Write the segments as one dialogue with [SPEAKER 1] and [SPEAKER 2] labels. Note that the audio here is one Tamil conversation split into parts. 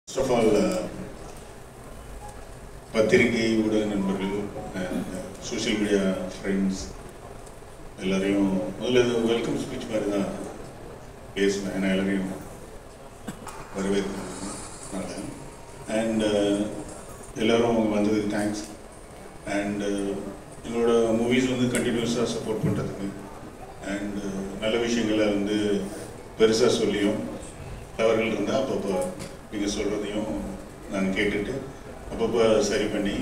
[SPEAKER 1] First of all, பத்திரிகை ஊடக நண்பர்கள் and social media friends எல்லாரையும் முதல்ல வெல்கம் ஸ்பீச் மாதிரி தான் பேசுவேன். ஏன்னா எல்லாரையும் வரவேற்கிறதுனால அண்ட் எல்லோரும் வந்ததுக்கு தேங்க்ஸ். அண்ட் எங்களோட மூவிஸ் வந்து கண்டினியூஸாக சப்போர்ட் பண்ணுறதுக்கு அண்ட் நல்ல விஷயங்களை வந்து பெருசாக சொல்லியும் தவறுகள் இருந்தால் அப்பப்போ நீங்கள் சொல்கிறதையும் நான் கேட்டுட்டு அப்பப்போ சரி பண்ணி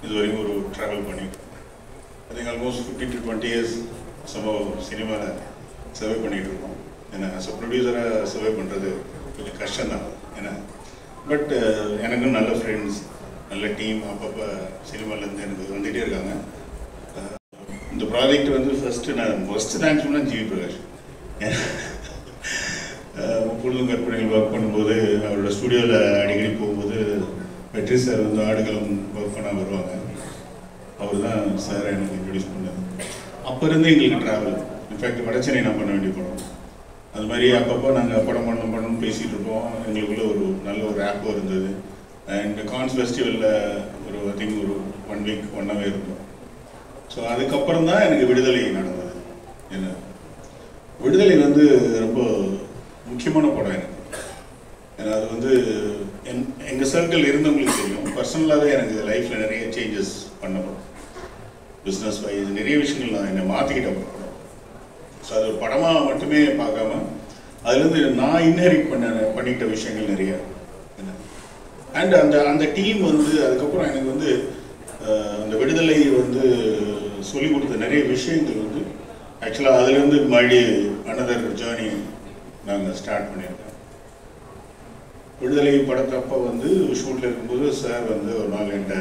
[SPEAKER 1] இதுவரையும் ஒரு ட்ராவல் பண்ணிட்டு I think almost 15 to 20 years சினிமாவில் சர்வே பண்ணிகிட்ருக்கோம். ஏன்னா ப்ரொடியூசராக சர்வே பண்ணுறது கொஞ்சம் கஷ்டம்தான். ஏன்னா பட் எனக்கும் நல்ல ஃப்ரெண்ட்ஸ் நல்ல டீம் அப்பப்போ சினிமாலேருந்து எனக்கு வந்துகிட்டே இருக்காங்க. இந்த ப்ராஜெக்ட் வந்து ஃபஸ்ட்டு தேங்க்ஸ் பண்ணால் ஜிவி பிரகாஷ். முப்பொழுதும் கற்பனைகள் ஒர்க் பண்ணும்போது அவரோட ஸ்டுடியோவில் அடிக்கடி போகும்போது வெற்றி சார் வந்து ஆடுகளம் ஒர்க் பண்ண வருவாங்க. அவர் தான் சார் எனக்கு இன்ட்ரடியூஸ் பண்ணது. அப்போ இருந்து எங்களுக்கு ட்ராவல் இன்ஃபேக்ட் வடச்சென்னை நான் பண்ண வேண்டிய படம் அது மாதிரி அப்பப்போ நாங்கள் படம் பண்ணணும் பேசிகிட்டு இருப்போம். எங்களுக்குள்ள ஒரு நல்ல ஒரு ஆப்போ இருந்தது. அண்ட் கான்ஸ் ஃபெஸ்டிவலில் ஒரு ஐ திங்க் ஒரு 1 week 1 hour இருந்தோம். ஸோ அதுக்கப்புறம் தான் எனக்கு விடுதலை நடந்தது. ஏன்னா விடுதலை வந்து ரொம்ப முக்கியமான படம் எனக்கு. ஏன்னா அது வந்து எங்கள் சர்க்கிள் இருந்தவங்களுக்கு தெரியும். பர்சனலாகவே எனக்கு லைஃப்பில் நிறைய சேஞ்சஸ் பண்ணப்படும். பிஸ்னஸ் வைஸ் நிறைய விஷயங்கள் நான் என்னை மாற்றிக்கிட்ட படம். ஸோ அது ஒரு படமாக மட்டுமே பார்க்காம அதுலேருந்து நான் இன்ஹெரிட் பண்ணிக்கிட்ட விஷயங்கள் நிறையா. அண்ட் அந்த டீம் வந்து அதுக்கப்புறம் எனக்கு வந்து அந்த விடுதலை வந்து சொல்லிக் கொடுத்த நிறைய விஷயங்கள் வந்து ஆக்சுவலாக அதுலேருந்து மறுபடி அனதர் ஜேர்னி நாங்கள் ஸ்டார்ட் பண்ணியிருக்கோம். விடுதலை படத்தப்போ வந்து ஷூட்டில் இருக்கும்போது சார் வந்து ஒரு நாள் என்கிட்ட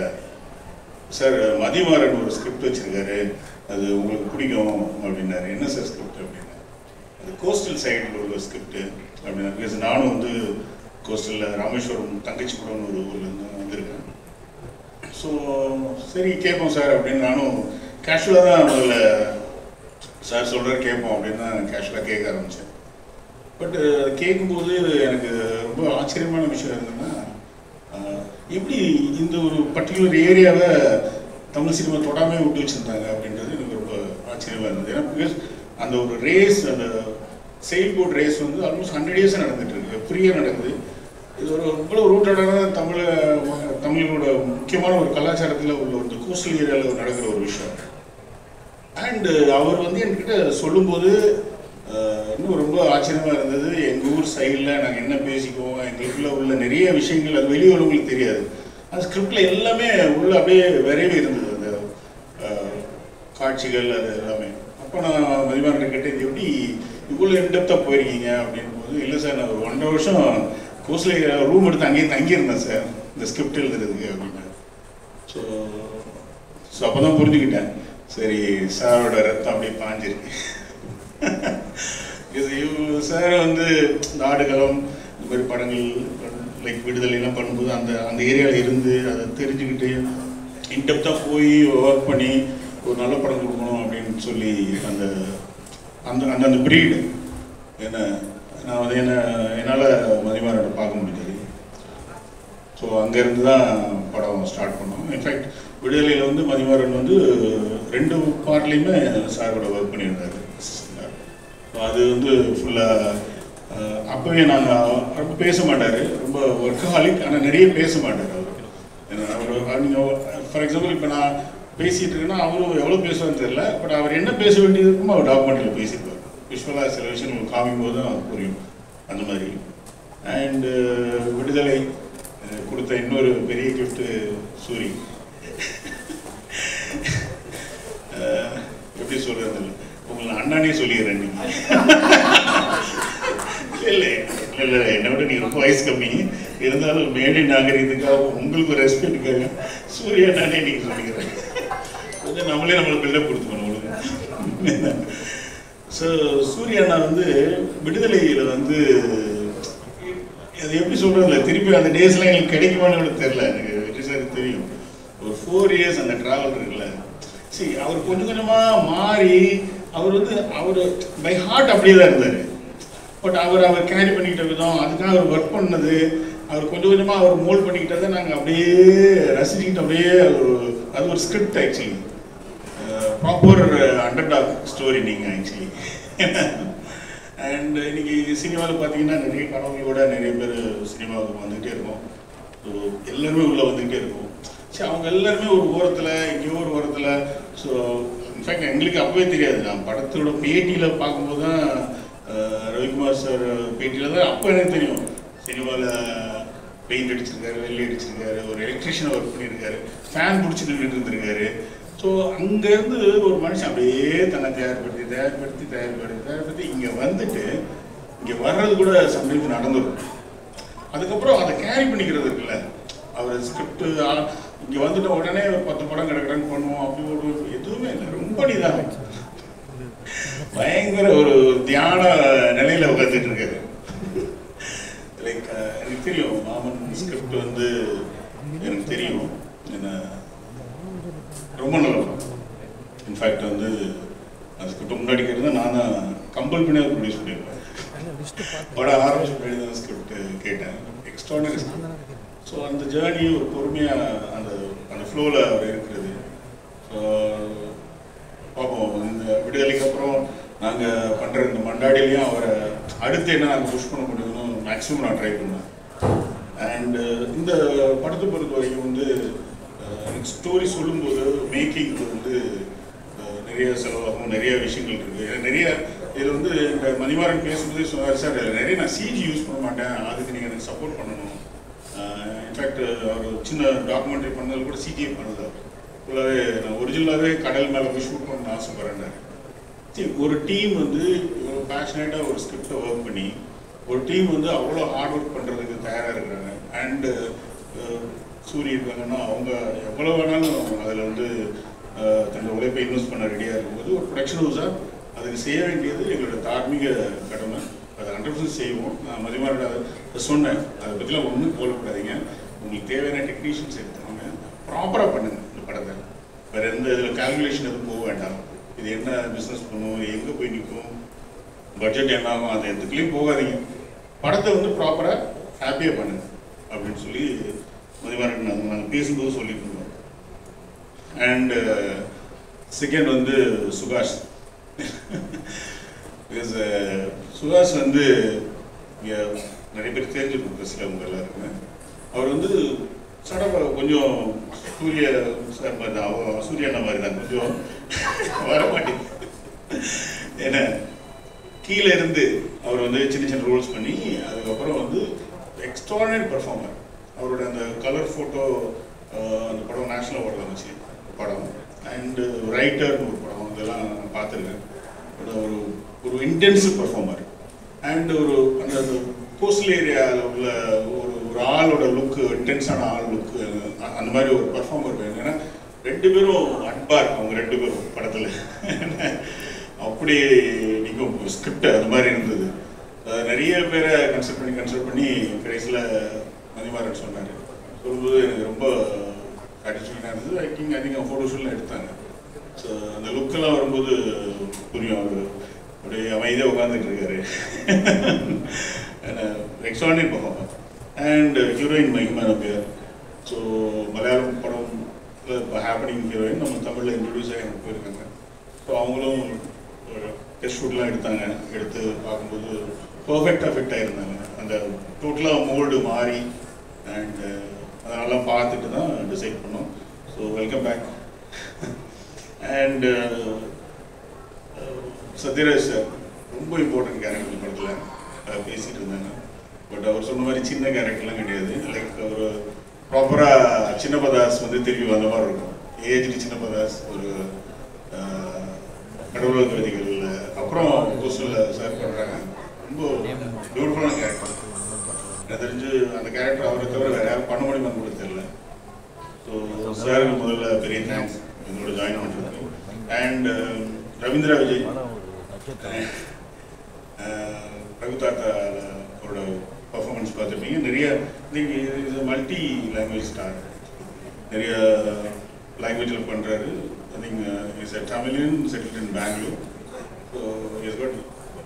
[SPEAKER 1] சார் மதிமாறன் ஒரு ஸ்கிரிப்ட் வச்சுருக்காரு, அது உங்களுக்கு பிடிக்கும் அப்படின்னாரு. என்ன சார் ஸ்கிரிப்ட் அப்படின்னா அது கோஸ்டல் சைடில் உள்ள ஸ்கிரிப்ட் அப்படின்னா. பிகாஸ் நானும் வந்து கோஸ்டலில் ராமேஸ்வரம் தங்கச்சி படம்னு ஒரு ஊர்லேருந்து வந்திருக்கேன். ஸோ சரி கேட்போம் சார் அப்படின்னு நானும் கேஷுவலாக தான் முதல்ல சார் சொல்கிறார் கேட்போம் அப்படின்னு தான் கேஷுவலாக கேட்க ஆரம்பித்தேன். பட் கேட்கும்போது எனக்கு ரொம்ப ஆச்சரியமான விஷயம் இருந்ததுன்னா எப்படி இந்த ஒரு பர்டிகுலர் ஏரியாவை தமிழ் சினிமா தொடாமே விட்டு வச்சுருந்தாங்க அப்படின்றது எனக்கு ரொம்ப ஆச்சரியமாக இருந்தது. ஏன்னா பிகாஸ் அந்த ஒரு ரேஸ் அந்த செயில் போட் ரேஸ் வந்து ஆல்மோஸ்ட் 100 years நடந்துகிட்ருக்கு, ஃப்ரீயாக நடக்குது. இது ஒரு இவ்வளோ ரூட்டடான தமிழோட முக்கியமான ஒரு கலாச்சாரத்தில் உள்ள ஒரு கோஸ்டல் ஏரியாவில் நடக்கிற ஒரு விஷயம். அண்டு அவர் வந்து என்கிட்ட சொல்லும்போது இன்னும் ரொம்ப ஆச்சரியமாக இருந்தது. எங்கள் ஊர் சைடில் நாங்கள் என்ன பேசிக்குவோம், எங்களுக்குள்ள உள்ள நிறைய விஷயங்கள் அது வெளியே உள்ளவங்களுக்கு தெரியாது. அந்த ஸ்கிரிப்டில் எல்லாமே உள்ள அப்படியே விரைவே இருந்தது அந்த காட்சிகள் அது எல்லாமே. அப்போ நான் மதிமாறன் கிட்டே இது எப்படி இவ்வளோ இன்டெப்த்தாக போயிருக்கீங்க அப்படின் போது, இல்லை சார் நான் ஒரு 1.5 வருஷம் கோஸ்டில் ரூம் எடுத்து அங்கேயே தங்கியிருந்தேன் சார் இந்த ஸ்கிரிப்ட் எழுதுறதுக்கு அப்படின்னு. ஸோ அப்போ தான் புரிஞ்சுக்கிட்டேன் சரி சாரோட ரத்தம் அப்படியே பாஞ்சிருக்கு. சார் வந்து இந்த ஆடுகளம் இந்த மாதிரி படங்கள் லைக் விடுதலைலாம் பண்ணும்போது அந்த ஏரியாவில் இருந்து அதை தெரிஞ்சுக்கிட்டு இன்டெப்த்தாக போய் ஒர்க் பண்ணி ஒரு நல்ல படம் கொடுக்கணும் அப்படின்னு சொல்லி அந்த அந்த அந்த ப்ரீடு ஏன்னா நான் வந்து என்னால் மதிமாறனை பார்க்க முடிஞ்சது. ஸோ அங்கேருந்து தான் படம் ஸ்டார்ட் பண்ணோம். இன்ஃபேக்ட் விடுதலையில் வந்து மதிமாறன் வந்து 2 பார்ட்லேயுமே சாரோட ஒர்க் பண்ணியிருந்தார். அது வந்து ஃபுல்லாக அப்போவே நாங்கள் ரொம்ப பேச மாட்டார், ரொம்ப ஒர்க்கஹாலிக். ஆனால் நிறைய பேச மாட்டார் அவர். ஏன்னா அவர் நீங்கள் ஃபார் எக்ஸாம்பிள் இப்போ நான் பேசிகிட்டு இருக்கேன்னா அவரும் எவ்வளோ பேசுவான்னு தெரியல. பட் அவர் என்ன பேச வேண்டியது இருக்குமோ அவர் டாக்குமெண்ட்டில் பேசியிருப்பார். விஷுவலாக சில விஷயங்கள் காமிக்கும் போது தான் புரியும் அந்த மாதிரி. அண்டு விடுதலை கொடுத்த இன்னொரு பெரிய கிஃப்ட்டு சூரி. எப்படி சொல்கிறது இல்லை உங்களை அண்ணானே சொல்லிடுறேன். நீங்கள் இல்லை என்னை விட நீங்கள் ரொம்ப வயசு கம்மி இருந்தாலும் மேடை நாகரிகத்துக்காக உங்களுக்கு ரெஸ்பெக்டுக்காக சூரிய அண்ணானே நீங்கள் சொல்லிக்கிறேன். கொஞ்சம் நம்மளே நம்மளுக்கு பில்டப் கொடுத்துக்கணும் உங்களுக்கு. ஸோ சூரிய அண்ணா வந்து விடுதலையில் வந்து அது எப்படி சொல்கிறதில்ல திருப்பி அந்த டேஸ்லாம் எங்களுக்கு கிடைக்குமான்னு கூட தெரில. எனக்கு வெற்றி சார் தெரியும். ஒரு 4 years அந்த ட்ராவல் இருக்குல்ல. சரி அவர் கொஞ்சம் கொஞ்சமாக மாறி அவர் வந்து அவர் பை ஹார்ட் அப்படியே தான் இருந்தார். பட் அவர் கேரி பண்ணிக்கிட்ட விதம் அதுக்காக அவர் ஒர்க் பண்ணது அவர் கொஞ்சம் கொஞ்சமாக அவர் மோல்ட் பண்ணிக்கிட்டதை நாங்கள் அப்படியே ரசிச்சுக்கிட்டு அப்படியே அது ஒரு script actually, proper underdog story நீங்கள் ஆக்சுவலி. அண்ட் இன்னைக்கு சினிமாவில் பார்த்தீங்கன்னா நிறைய கனவுகளோட நிறைய பேர் சினிமாவுக்கு வந்துக்கிட்டே இருக்கும். ஸோ எல்லாருமே உள்ளே வந்துக்கிட்டே இருக்கும். சரி, அவங்க எல்லாருமே ஒரு ஓரத்தில் எங்கேயோ ஒரு ஓரத்தில். ஸோ இன்ஃபேக்ட் எங்களுக்கு அப்பவே தெரியாது. நான் படத்தோட பேட்டியில் பார்க்கும்போது தான், ரவிக்குமார் சார் பேட்டியில் தான் அப்போ எனக்கு தெரியும் சினிமாவில் பெயிண்ட் அடிச்சிருக்காரு, வெள்ளி அடிச்சிருக்காரு, ஒரு எலக்ட்ரிஷியனை ஒர்க் பண்ணியிருக்காரு, ஃபேன் பிடிச்சி நின்றுட்டு இருந்திருக்காரு. ஸோ அங்கேருந்து ஒரு மனுஷன் அப்படியே தன்னை தயார்படுத்தி இங்கே வந்துட்டு இங்கே வர்றது கூட சம்டைம்ஸ் நடந்துடும். அதுக்கப்புறம் அதை கேரி பண்ணிக்கிறது இருக்குல்ல, அவர் ஸ்கிரிப்டு இங்கே வந்துட்ட உடனே ஒரு 10 படம் கிடக்குறேன்னு பண்ணுவோம் அப்படி ஒரு எதுவுமே இல்லை. ரொம்ப நிதானம், பயங்கர ஒரு தியான நிலையில் உட்காந்துட்டு இருக்காரு. லைக் எனக்கு தெரியும் மாமன் ஸ்கிரிப்ட் வந்து எனக்கு தெரியும், என்ன ரொம்ப நல்லா இருக்கும். இன்ஃபேக்ட் வந்து அந்த ஸ்கிரிப்ட் முன்னாடி கேட்டு நான் தான் கம்பல் பண்ணி அதை ப்ரொடியூஸ் பண்ணியிருப்பேன். படம் ஆரம்பிச்சு முன்னாடி தான் ஸ்கிரிப்ட் கேட்டேன். Extraordinary script. ஸோ அந்த ஜேர்னி ஒரு பொறுமையாக அந்த ஃப்ளோவில் அவர் இருக்கிறது. ஸோ பார்ப்போம், இந்த விடுதலைக்கு அப்புறம் நாங்கள் பண்ணுற இந்த மண்டாடிலையும் அவரை அடுத்து என்ன நாங்கள் புஷ் பண்ண முடியும்னு மேக்ஸிமம் நான் ட்ரை பண்ணுவேன். அண்டு இந்த படத்தை பொறுத்த வரைக்கும் வந்து ஸ்டோரி சொல்லும்போது மேக்கிங்க்கு வந்து நிறைய செலவாகும், நிறைய விஷயங்கள் இருக்குது. நிறைய இதில் வந்து இந்த மணிமாறன் பேசும்போதே சொன்னார், சார் நிறைய நான் சிஜி யூஸ் பண்ண மாட்டேன், அதுக்கு நீங்கள் எனக்கு சப்போர்ட் பண்ணணும். இன்ஃபேக்ட் அவர் சின்ன டாக்குமெண்ட்ரி பண்ணதில் கூட சிஜிஐ பண்ணது. ஃபுல்லாகவே நான் ஒரிஜினலாகவே கடல் மேலே போய் ஷூட் பண்ண ஆசைப்படுறேன். சரி, ஒரு டீம் வந்து இவ்வளோ பேஷனேட்டாக ஒரு ஸ்கிரிப்டை ஒர்க் பண்ணி ஒரு டீம் வந்து அவ்வளோ ஹார்ட் ஒர்க் பண்ணுறதுக்கு தயாராக இருக்கிறாங்க. அண்டு சூரிய இருக்காங்கன்னா அவங்க எவ்வளோ வேணாலும் அதில் வந்து தன்னோட உழைப்பை இன்வெஸ்ட் பண்ண ரெடியாக இருக்கும்போது ஒரு ப்ரொடக்ஷன் ஹவுஸாக அதுக்கு செய்ய வேண்டியது எங்களோட தார்மீக கடமை. அதை 100% செய்வோம். நான் மதிமாரோட சொன்னேன், அதை பற்றிலாம் ஒன்றும் போடக்கூடாதீங்க, உங்களுக்கு தேவையான டெக்னீஷியன்ஸ் எடுத்துக்கோங்க, ப்ராப்பராக பண்ணுங்கள் இந்த படத்தை. வேறு எந்த இதில் கால்குலேஷன் எதுவும் போக வேண்டாம். இது என்ன பிஸ்னஸ் பண்ணுவோம், எங்கே போய் நிற்கும், பட்ஜெட் என்ன ஆகும், அது எதுக்குலேயும் போகாதீங்க, படத்தை வந்து ப்ராப்பராக ஹாப்பியாக பண்ணுங்க அப்படின்னு சொல்லி மதிமாரன் நாங்கள் பேசும்போது சொல்லிட்டு இருந்தோம். அண்டு செகண்ட் வந்து சுகாஷ். பிகாஸ் சுகாஷ் வந்து இங்கே நிறைய பேர் தெரிஞ்சிருக்கும் ப்ரெஸ்ஸில் அவங்க எல்லாருக்குமே. அவர் வந்து சடப்பாக கொஞ்சம் சூரிய மாதிரி தான், சூரியண்ணா மாதிரி தான், கொஞ்சம் வர மாட்டேங்குது. ஏன்னா கீழே இருந்து அவர் வந்து சின்ன சின்ன ரோல்ஸ் பண்ணி அதுக்கப்புறம் வந்து எக்ஸ்ட்ரானரி பர்ஃபார்மர். அவரோட அந்த கலர் ஃபோட்டோ அந்த படம் நேஷ்னல் அவார்டு வந்துச்சு படம். அண்டு ரைட்டர்னு ஒரு படம் இதெல்லாம் நான் பார்த்துருக்கேன். ஒரு இன்டென்சிவ் பர்ஃபார்மர். அண்டு அந்த கோஸ்டல் ஏரியாவில் உள்ள ஒரு ஆளோட லுக்கு, இன்டென்ஸான ஆள் லுக்கு, அந்த மாதிரி ஒரு பர்ஃபார்மர் வேணும். ஏன்னா 2 பேரும் அன்பா இருக்கும், அவங்க 2 பேரும் படத்தில் அப்படி நீங்கள் ஸ்கிரிப்ட் அது மாதிரி இருந்தது. நிறைய பேரை கன்சல்ட் பண்ணி கடைசியில் மதிமாறன் சொன்னார். சொல்லும்போது எனக்கு ரொம்ப சாட்டிஸ்ஃபேக்ஷனாக இருந்தது. ஐ திங்க் அவங்க ஃபோட்டோஷூட்லாம் எடுத்தாங்க. ஸோ அந்த லுக்கெல்லாம் வரும்போது புரியும், அவர் அப்படியே அமைதியாக உட்காந்துட்டு இருக்காரு. Extraordinary performer. அண்ட் ஹீரோயின் மகிமா நம்பியார். ஸோ மலையாளம் படம் இப்போ ஹேப்பனிங் ஹீரோயின் நம்ம தமிழில் இன்ட்ரடியூஸ் ஆகி எனக்கு போயிருக்காங்க. ஸோ அவங்களும் டெஸ்ட் ஷூட்லாம் எடுத்தாங்க. எடுத்து பார்க்கும்போது பர்ஃபெக்டாக ஃபிட் ஆகிருந்தாங்க. அந்த டோட்டலாக மோல்டு மாறி அண்டு அதெல்லாம் பார்த்துட்டு தான் டிசைட் பண்ணோம். So welcome back. And Sathyaraj sir ரொம்ப இம்பார்ட்டன்ட் கேரக்டர் படத்தில் பேசிகிட்டு இருந்தாங்க. பட் அவர் சொன்ன மாதிரி சின்ன கேரக்டர்லாம் கிடையாது. லைக் ஒரு ப்ராப்பராக சின்னப்பதாஸ் வந்து திரும்பி வந்த மாதிரி இருக்கும். ஏஜ்டு சின்னப்பதாஸ் ஒரு கடவுள் கவிதைகள் அப்புறம் கோஸ்டலில் சார் பண்ணுறாங்க. ரொம்ப பியூட்டிஃபுல்லான கேரக்டர். எனக்கு தெரிஞ்சு அந்த கேரக்டர் அவரை தவிர வேறு யாரும் பண்ண முடியுமான்னு கூட தெரியல. ஸோ சாருக்கு முதல்ல பெரிய தேங்க்ஸ் என்னோட ஜாயின் பண்ணுறது. அண்ட் ரவீந்திரா விஜய், ரகுதாத்தா அவரோட பர்ஃபார்மன்ஸ் பார்த்துருப்பீங்க. நிறைய இது மல்டி லாங்குவேஜ் ஸ்டார், நிறைய லாங்குவேஜில் பண்ணுறாரு. I think is a Tamilian settled in Bangalore. So is got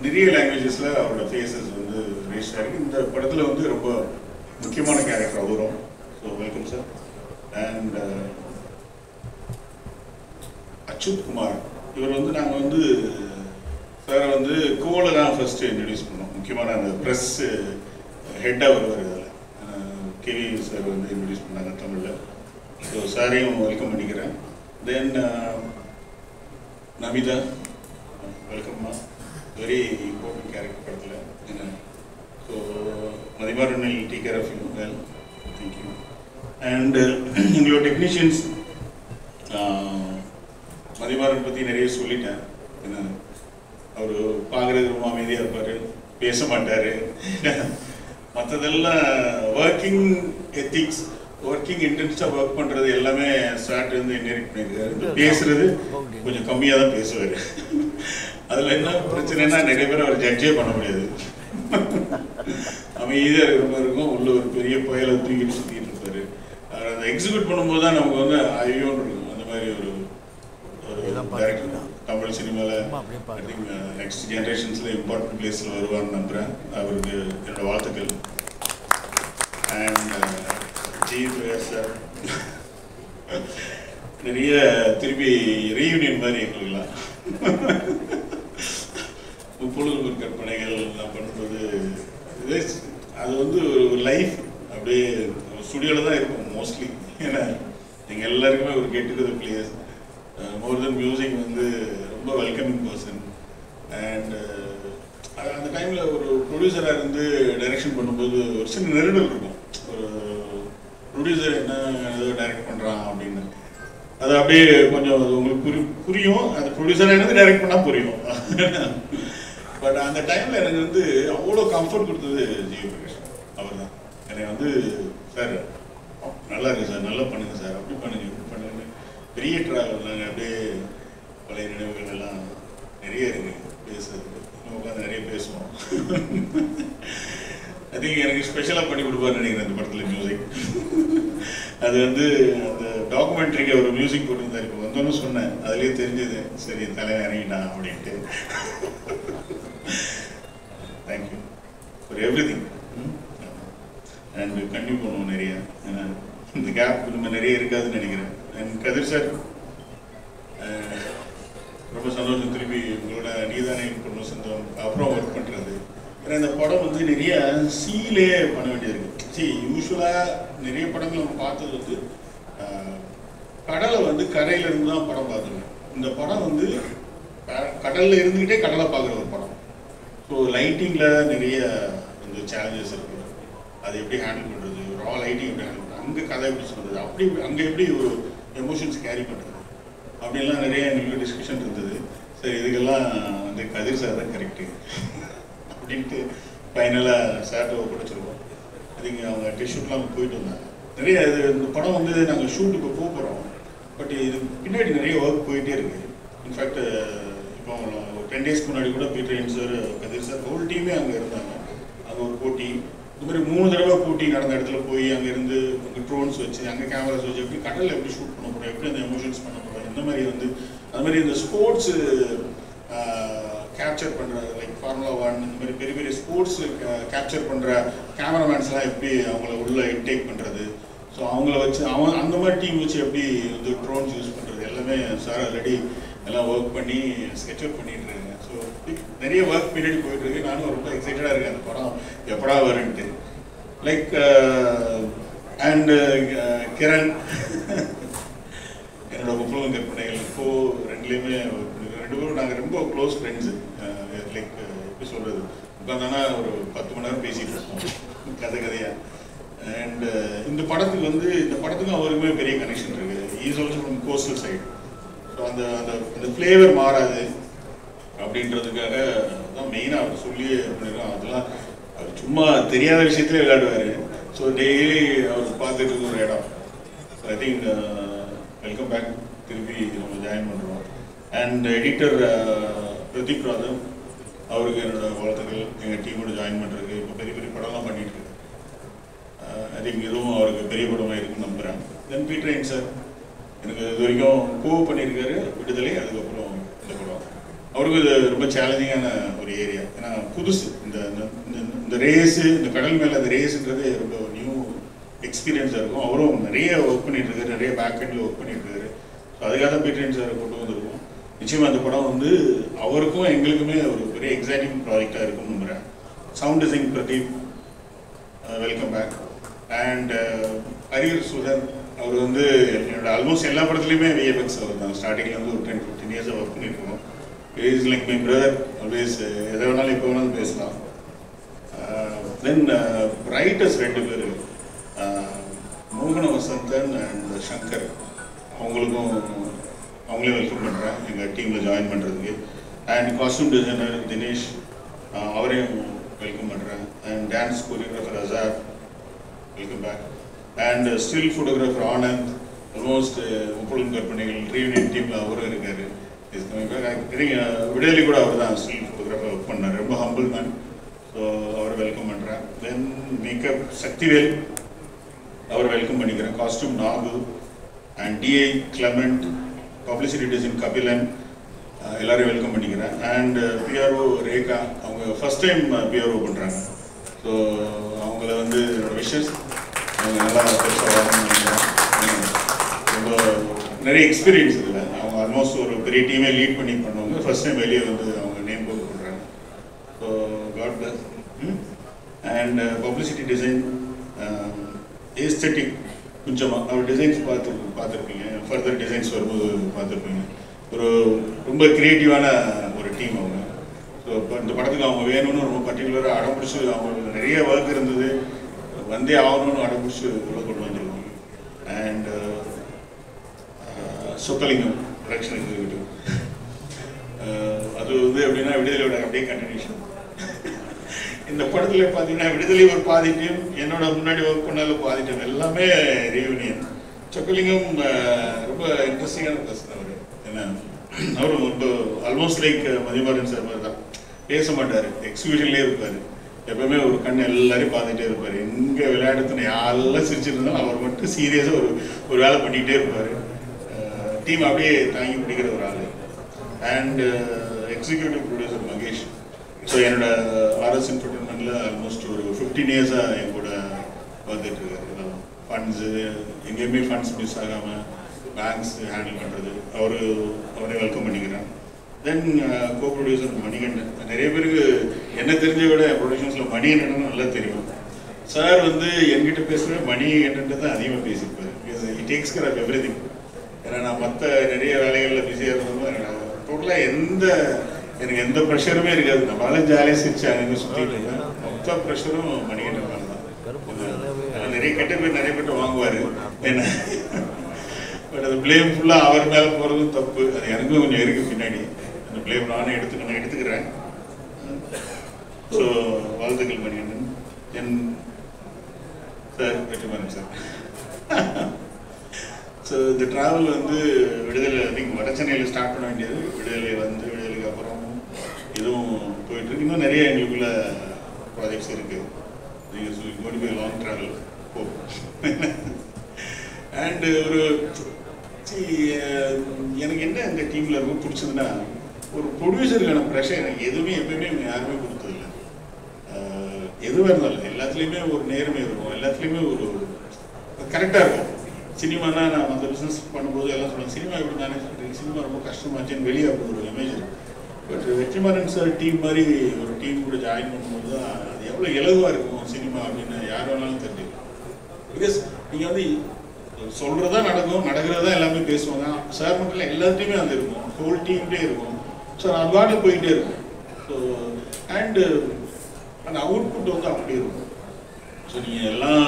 [SPEAKER 1] நிறைய லாங்குவேஜஸில் அவரோட ஃபேஸஸ் வந்து ரீச் ஆகிருக்கு. இந்த படத்தில் வந்து ரொம்ப முக்கியமான கேரக்டர் அவரும். So welcome sir. And Achuth Kumar, இவர் வந்து நாங்கள் வந்து சாரை வந்து கோவில் தான் ஃபஸ்ட்டு இன்ட்ரடியூஸ் பண்ணோம். முக்கியமான அந்த ப்ரெஸ் ஹெட்டாக வருவார் இதில். கேவி சார் வந்து இன்ட்ரடியூஸ் பண்ணாங்க தமிழில். ஸோ சாரையும் வெல்கம் பண்ணிக்கிறேன். தென் நமிதா, வெல்கம்மா. வெரி இம்பார்ட்டன்ட் கேரக்டர் படத்தில் என்ன. So Mathimaran will take care of you well. Thank you. And எங்களோட டெக்னீஷியன்ஸ், மதிமாறன் பற்றி நிறைய சொல்லிட்டேன். என்ன, அவர் பார்க்குறது ரொம்ப அமைதியாக இருப்பார், பேச மாட்டார். மற்றதெல்லாம் ஒர்க்கிங் எத்திக்ஸ், ஒர்க்கிங் இன்டென்ஸாக ஒர்க் பண்ணுறது எல்லாமே ஸ்டார்ட் வந்து இன்ஹெரிட் பண்ணியிருக்காரு. பேசுறது கொஞ்சம் கம்மியாக தான் பேசுவார். அதில் என்ன பிரச்சனைனா நிறைய பேர் அவர் ஜட்ஜே பண்ண முடியாது. அமைதியாக இருக்கிற மாதிரி இருக்கும், உள்ள ஒரு பெரிய புயலை தூக்கிட்டு சுற்றிட்டு இருப்பார். அவர் அதை எக்ஸிக்யூட் பண்ணும்போது தான் நமக்கு வந்து ஐயோன்னு இருக்கும். அந்த மாதிரி ஒரு டைரக்டர் தமிழ் சினிமாவில் ஐ திங்க் நெக்ஸ்ட் ஜென்ரேஷன்ஸில் இம்பார்ட்டன்ட் பிளேஸில் வருவார்னு நம்புகிறேன். அவருக்கு என்னோட வாழ்த்துக்கள். அண்ட் ஜி பிரகாஷ் சார், நிறைய திருப்பி ரீயூனியன் மாதிரி எங்களுக்குலாம் முப்பொழுது கற்பனைகள் எல்லாம் பண்ணும்போது அது வந்து ஒரு லைஃப் அப்படியே ஸ்டுடியோவில் தான் இருக்கும் மோஸ்ட்லி. ஏன்னா நீங்கள் எல்லாருக்குமே ஒரு கெட் டுகெதர் பிளேஸ். மோர் தென் மியூசிக் வந்து ரொம்ப வெல்கமிங் பர்சன். அண்ட் அந்த டைமில் ஒரு ப்ரொடியூசராக இருந்து டைரக்ஷன் பண்ணும்போது ஒரு சின்ன நெருடல் இருக்கும். ஒரு ப்ரொடியூசர் என்ன ஏதோ டைரக்ட் பண்ணுறான் அப்படின்னு அது அப்படியே கொஞ்சம் உங்களுக்கு புரியும். அந்த ப்ரொடியூசராக என்னது டைரக்ட் பண்ணால் புரியும். பட் அந்த டைமில் எனக்கு வந்து அவ்வளோ கம்ஃபர்ட் கொடுத்தது ஜி பிரகாஷ் அவர் தான். எனக்கு வந்து சார் நல்லா இருக்கு சார், நல்லா பண்ணுங்க சார், அப்படி பண்ணுங்க இப்படி பண்ணுங்க. பெரிய ட்ராவல் நாங்கள் அப்படியே பழைய நினைவுகள் எல்லாம் நிறைய இருக்கு பேசுறதுக்கு. உட்காந்து நிறைய பேசுவோம். ஐ திங்க் எனக்கு ஸ்பெஷலாக பண்ணி கொடுப்பாருன்னு நினைக்கிறேன் அந்த படத்தில் மியூசிக். அது வந்து அந்த டாக்குமெண்ட்ரிக்கு ஒரு மியூசிக் போட்டிருந்தார். இப்போ வந்தோன்னு சொன்னேன், அதுலேயே தெரிஞ்சது சரி தலைவன் இறங்கிட்டான் அப்படின்ட்டு. Thank you for every thing. And continue பண்ணுவோம் நிறைய. ஏன்னா இந்த கேப் நம்ம நிறைய இருக்காதுன்னு நினைக்கிறேன். அண்ட் கதிர் சார், ரொம்ப சந்தோஷம் திருப்பி உங்களோட நீதானே பண்ணணும் சொந்தம் அப்புறம் ஒர்க் பண்ணுறது. ஏன்னா இந்த படம் வந்து நிறைய சீலே பண்ண வேண்டியது இருக்குது. சரி, யூஸ்வலாக நிறைய படங்கள் நம்ம பார்த்தது வந்து கடலை வந்து கரையிலேருந்து தான் படம் பார்த்துருக்கோம். இந்த படம் வந்து கடலில் இருந்துக்கிட்டே கடலை பார்க்குற ஒரு படம். ஸோ லைட்டிங்கில் நிறைய இந்த சேலஞ்சஸ் இருக்குது. அதை எப்படி ஹேண்டில் பண்ணுறது, ரா லைட்டிங் எப்படி ஹேண்டில் பண்ணுறது, அங்கே கதை எப்படி சொல்கிறது, அப்படி அங்கே எப்படி ஒரு எமோஷன்ஸ் கேரி பண்ணுறது அப்படின்லாம் நிறைய எங்களுக்கு டிஸ்கஷன் இருந்தது. சரி, இதுக்கெல்லாம் வந்து கதிர் சார் தான் கரெக்டு அப்படின்ட்டு ஃபைனலாக சார்ட்டை ஒப்படைச்சிருக்கோம். அதுங்க அவங்க டிஷூட்லாம் போயிட்டு வந்தாங்க. நிறைய இது இந்த படம் வந்து நாங்கள் ஷூட் இப்போ போகிறோம். பட் இது பின்னாடி நிறைய ஒர்க் போயிட்டே இருக்குது. இன்ஃபேக்ட் இப்போ 10 டேஸ்க்கு முன்னாடி கூட பீட்டர் சார், கதிர் சார், ஹோல் டீமே அங்கே இருந்தாங்க. அங்கே ஒரு போட்டி, இந்த மாதிரி 3 தடவை போட்டி நடந்த இடத்துல போய் அங்கேருந்து அங்கே ட்ரோன்ஸ் வச்சு அங்கே கேமராஸ் வச்சு எப்படி கடலில் எப்படி ஷூட் பண்ண போகிறோம், எப்படி அந்த எமோஷன்ஸ் பண்ண போகிறோம், இந்த மாதிரி வந்து அது மாதிரி இந்த ஸ்போர்ட்ஸு கேப்சர் பண்ணுற லைக் ஃபார்முலா 1 இந்த மாதிரி பெரிய பெரிய ஸ்போர்ட்ஸ் கேப்சர் பண்ணுற கேமராமேன்ஸ்லாம் எப்படி அவங்கள உள்ள இன்டேக் பண்ணுறது. ஸோ அவங்கள வச்சு அந்த மாதிரி டீம் வச்சு எப்படி வந்து ட்ரோன்ஸ் யூஸ் பண்ணுறது எல்லாமே சார் ஆல்ரெடி எல்லாம் ஒர்க் பண்ணி ஸ்கெட்ச் அவுட் பண்ணிட்டு இருக்காங்க. ஸோ நிறைய ஒர்க் பீரியட் போயிட்டு இருக்கு. நானும் ரொம்ப எக்ஸைட்டடாக இருக்கேன் அந்த படம் எப்படா வருன்ட்டு. லைக் அண்ட் கிரண், என்னோட முப்பொழுதும் கற்பனைகள் இப்போது ரெண்டுலேயுமே ரெண்டு பேரும் நாங்கள் ரொம்ப க்ளோஸ் ஃப்ரெண்ட்ஸு. லைக் எப்படி சொல்கிறது, உட்காந்தானா ஒரு 10 மணி நேரம் பேசிகிட்டு இருக்கோம் கதையாக. அண்ட் இந்த படத்துக்கு வந்து இந்த படத்துக்கும் அவருக்குமே பெரிய கனெக்ஷன் இருக்குது. Is also from coastal side. So அந்த அந்த அந்த ஃப்ளேவர் மாறாது அப்படின்றதுக்காக தான் மெயினாக அவர் சொல்லி பண்ணிடுறோம். அதெல்லாம் அவர் சும்மா தெரியாத விஷயத்துலேயே விளையாடுவார். ஸோ டெய்லி அவர் பார்த்துட்டு இருக்க ஒரு இடம். So I think welcome back, திருப்பி நம்ம ஜாயின் பண்ணுறோம். அண்ட் எடிட்டர் பிரதீப் ராதவ், அவருக்கு என்னோட வாழ்த்துக்கள். எங்கள் டீமோட ஜாயின் பண்ணுறதுக்கு இப்போ பெரிய பெரிய படம்லாம் பண்ணிட்டு இருக்கு. ஐ திங்க் இதுவும் அவருக்கு பெரிய படமாக இருக்குன்னு நம்புகிறேன். தென் பீட்டர் சார் எனக்கு இது வரைக்கும் பண்ணியிருக்காரு, விடுதலை, அதுக்கப்புறம் இந்த படம். அவருக்கு இது ரொம்ப சேலஞ்சிங்கான ஒரு ஏரியா. ஏன்னா புதுசு இந்த ரேஸு, இந்த கடல் மேலே அந்த ரேஸுன்றது ரொம்ப நியூ எக்ஸ்பீரியன்ஸாக இருக்கும். அவரும் நிறைய ஒர்க் பண்ணிட்டு இருக்காரு, நிறைய பேக் எண்டில் ஒர்க் பண்ணிட்டு இருக்காரு. ஸோ அதுக்காக தான் பீட்டர் சாரை கொண்டு வந்திருக்கோம். நிச்சயமாக அந்த படம் வந்து அவருக்கும் எங்களுக்குமே ஒரு பெரிய எக்ஸைட்டிங் ப்ராஜெக்டாக இருக்கும்னு நம்புகிறேன். Sound design Pradeep, welcome back. And Harihar Sudhan, அவர் வந்து என்னோட ஆல்மோஸ்ட் எல்லா படத்துலையுமே விஎஃப்எக்ஸ் அவர் தான். ஸ்டார்டிங்லேருந்து ஒரு 10-15 இயர்ஸாக ஒர்க் பண்ணியிருக்கோம். Is like my brother, always எதை வேணாலும் எப்போ வேணாலும் பேசலாம். தென் ரைட்டர்ஸ் 2 பேர், மோகன வசந்தன் அண்ட் சங்கர், அவங்களே வெல்கம் பண்ணுறேன் எங்கள் டீமில் ஜாயின் பண்ணுறதுக்கு. அண்ட் காஸ்டியூம் டிசைனர் தினேஷ், அவரையும் வெல்கம் பண்ணுறேன். And dance choreographer Azhar, welcome back. And still photographer Anand, almost முப்பொழுதும் கற்பனைகள் ரீயூனியன் டீமில் அவரும் இருக்கார். விடுதலை கூட அவர் தான் ஸ்டில் ஃபோட்டோகிராஃபர் ஒர்க் பண்ணார். ரொம்ப ஹம்பிள் மேன். ஸோ அவரை வெல்கம் பண்ணுறேன். தென் மேக்கப் சக்திவேல், அவர் வெல்கம் பண்ணிக்கிறேன். Costume Nagu and DI Clement, publicity design Kabilan, எல்லாரையும் வெல்கம் பண்ணிக்கிறேன். அண்ட் பிஆர்ஓ ரேகா, அவங்க ஃபஸ்ட் டைம் பிஆர்ஓ பண்ணுறாங்க. ஸோ அவங்கள வந்து என்னோட விஷஸ், அவங்க நல்லா பெருசாக வரணும்னு நினைக்கிறேன். ரொம்ப நிறைய எக்ஸ்பீரியன்ஸ் இதில். அவங்க ஆல்மோஸ்ட் ஒரு பெரிய டீமே லீட் பண்ணி பண்ணுவாங்க. ஃபஸ்ட் டைம் வெளியே வந்து அவங்க நேம் போட்டு பண்ணுறாங்க. So god bless. And publicity design aesthetic, கொஞ்சமாக அவர் டிசைன்ஸ் பார்த்துருப்பீங்க, ஃபர்தர் டிசைன்ஸ் வரும்போது பார்த்துருப்பீங்க. ரொம்ப க்ரியேட்டிவான ஒரு டீம் அவங்க. ஸோ இப்போ இந்த படத்துக்கு அவங்க வேணும்னு ரொம்ப பர்டிகுலராக அடம்பிடிச்சு, அவங்களுக்கு நிறைய ஒர்க் இருந்தது, வந்தே ஆகணும்னு அடம்பிடிச்சு உள்ள கொண்டு வந்துருக்கோம். அண்ட் சொக்கலிங்கம் ப்ரொடக்ஷன் எக்ஸிக்யூட்டிவ், அது வந்து எப்படின்னா விடுதலையோட அப்படியே கண்டினியூஷன். இந்த படத்தில் பார்த்தீங்கன்னா விடுதலை ஒரு பாதி டீம், என்னோட முன்னாடி ஒர்க் பண்ணாலும் பாதி டீம், எல்லாமே ரீயூனியன். சொக்கலிங்கம் ரொம்ப இன்ட்ரெஸ்டிங்கான பர்சன் அவர். ஏன்னா அவரும் ரொம்ப ஆல்மோஸ்ட் லைக் மதிமாறன் சார் மாதிரி தான். பேச மாட்டார், எக்ஸிபிஷன்லேயே இருப்பார். எப்பவுமே ஒரு கண் எல்லாரையும் பார்த்துட்டே இருப்பார். எங்கே விளையாடுறதுன்னு யாரெல்லாம் சிரிச்சுட்டு இருந்தாலும் அவர் மட்டும் சீரியஸாக ஒரு வேலை பண்ணிக்கிட்டே இருப்பார். டீம் அப்படியே தாங்கி பிடிக்கிற ஒரு ஆள். And executive producer Mahesh. So என்னோட ஆர்எஸ் என்டர்டைன்மெண்ட்டில் ஆல்மோஸ்ட் ஒரு 15 இயர்ஸாக என் கூட வந்துட்டு இருக்காரு. ஃபண்ட்ஸு எங்கேயுமே ஃபண்ட்ஸ் மிஸ் ஆகாமல் பேங்க்ஸ் ஹேண்டில் பண்ணுறது, அவரை வெல்கம் பண்ணிக்கிறேன். தென் கோ ப்ரொடியூசர் மணிகண்டன். நிறைய பேருக்கு என்ன தெரிஞ்ச விட ப்ரொடியூஷன்ஸில் மணிகண்டன் நல்லா தெரியும். சார் வந்து என்கிட்ட பேசுகிற மணிகண்டன் தான் அதிகமாக பேசியிருப்பார். He takes care of everything. ஏன்னா நான் மற்ற நிறைய வேலைகளில் பிஸியாக இருந்ததும் டோட்டலாக எனக்கு எந்த ப்ரெஷருமே இருக்காது. நம்மளால ஜாலியாக சிரிச்சாங்க சுற்றிட்டு இருக்கேன். மொத்த ப்ரெஷரும் மணிகண்டன் மேலே தான். நிறைய கெட்ட பேர் நிறைய பேர் வாங்குவார் என்ன, பட் அது பிளேம் ஃபுல்லாக அவர் மேலே போகிறதும் தப்பு. அது எனக்கும் கொஞ்சம் இருக்குது பின்னாடி. அந்த பிளேம் நானே எடுத்துக்கிறேன். ஸோ வாழ்த்துக்கள் மணிகண்டன். என் சார் வெற்றிமாறன் சார். ஸோ இந்த ட்ராவல் வந்து விடுதலை நீங்கள் வட சென்னையில் ஸ்டார்ட் பண்ண வேண்டியது, விடுதலைக்கு அப்புறம் இதுவும் போயிட்டுருக்கு. இன்னும் நிறைய எங்களுக்குள்ள ப்ராஜெக்ட்ஸ் இருக்குது. நீங்கள் கோடி போய் லாங் ட்ராவல் அண்டு எனக்கு என்ன இந்த டீமில் ரொம்ப பிடிச்சதுன்னா, ஒரு ப்ரொடியூசருக்கான ப்ரெஷர் எனக்கு எதுவுமே எப்பயுமே யாருமே கொடுத்ததில்லை. எதுவாக இருந்தாலும் எல்லாத்துலேயுமே ஒரு நேர்மை இருக்கும், எல்லாத்துலேயுமே ஒரு கரெக்டாக இருக்கும். சினிமானா நான் அந்த பிஸ்னஸ் பண்ணும்போது எல்லாம் சொல்லுவேன், சினிமா எப்படி தானே சொல்கிறீங்க, சினிமா ரொம்ப கஷ்டமாச்சுன்னு வெளியே அப்படி ஒரு இமேஜ் இருக்கும். பட் வெற்றிமாறன் சார் டீம் மாதிரி ஒரு டீம் கூட ஜாயின் பண்ணும்போது தான் அது எவ்வளோ இலகுவாக இருக்கும் சினிமா அப்படின்னு யார் வேணாலும் தெரிஞ்சுக்கலாம். பிகாஸ் நீங்கள் வந்து சொல்கிறதா நடக்கிறதா எல்லாமே பேசுவாங்க. சார் மட்டும் இல்லை, எல்லாத்தையுமே அது இருக்கும், ஹோல் டீம்லேயே இருக்கும். ஸோ அது பாட்டு போயிட்டே இருக்கும். ஸோ அண்டு அந்த அவுட்புட் வந்து அப்படி இருக்கும். ஸோ நீங்கள் எல்லாம்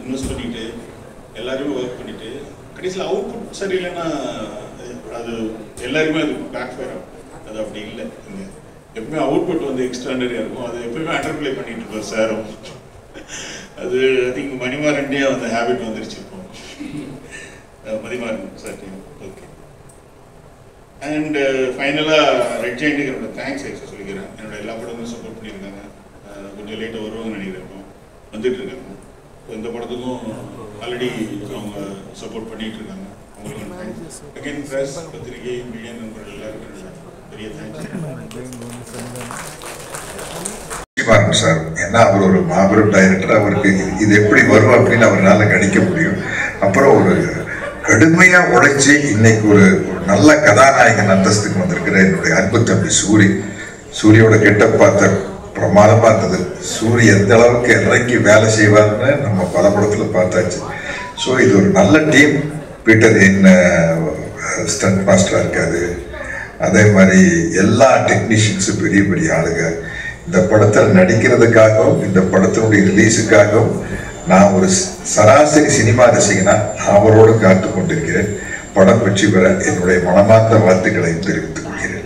[SPEAKER 1] இன்வெஸ்ட் பண்ணிவிட்டு எல்லாருமே ஒர்க் பண்ணிவிட்டு கடைசியில் அவுட்புட் சரியில்லைன்னா அது எல்லாருமே அது பேக் ஃபயர் ஆகும். அது அப்படி இல்லை. இங்கே எப்பவுமே அவுட்புட் வந்து எக்ஸ்ட்ரானரியாக இருக்கும். அது எப்பவுமே அண்டர்பிளே பண்ணிட்டு இருப்பார் சாரும். அது ஐ திங்க் மணிமாறன்டே அந்த ஹேபிட் வந்துருச்சு இப்போ. Manimaran sir team. Okay. And ஃபைனலாக ரெட் ஜெயண்ட்டுக்கு என்னோட தேங்க்ஸ் எக்ஸ்ட்ரா சொல்லிக்கிறேன். என்னோட எல்லா படமும் சப்போர்ட் பண்ணியிருக்காங்க. கொஞ்சம் லேட்டாக வருவாங்கன்னு நினைக்கிறேன். இப்போ வந்துட்டு இருக்காங்க. இந்த படத்துக்கும் ஆல்ரெடி அவங்க சப்போர்ட் பண்ணிட்டு இருக்காங்க. அவங்களுக்கு தேங்க்ஸ். அகைன் ப்ரெஸ், பத்திரிகை, மீடியா நண்பர்கள் எல்லாருக்கும் பெரிய தேங்க்ஸ்.
[SPEAKER 2] வெற்றிமாறன் சார். ஏன்னா அவர் ஒரு மாபெரும் டைரக்டர், அவருக்கு இது எப்படி வரும் அப்படின்னு அவரால் கணிக்க முடியும். அப்புறம் ஒரு கடுமையாக உழைச்சி இன்னைக்கு ஒரு நல்ல கதாநாயகன் அந்தஸ்துக்கு வந்திருக்கிற என்னுடைய அன்பு தம்பி சூரியோட கெட்ட பார்த்த பிரமாதமாக இருந்தது. சூரிய எந்த அளவுக்கு இறங்கி வேலை செய்வார்னு நம்ம பல படத்தில் பார்த்தாச்சு. ஸோ இது ஒரு நல்ல டீம். பீட்டர் என்ன ஸ்டண்ட் மாஸ்டராக இருக்காது, அதே மாதிரி எல்லா டெக்னீஷியன்ஸும் பெரிய பெரிய ஆளுங்க. இந்த படத்தில் நடிக்கிறதுக்காகவும் இந்த படத்தினுடைய ரிலீஸுக்காகவும் நான் ஒரு சராசரி சினிமா ரசிகனா அவரோடு காத்து கொண்டிருக்கிறேன். படம் வெற்றி பெற என்னுடைய மனமார்ந்த வாழ்த்துக்களையும் தெரிவித்துக் கொள்கிறேன்.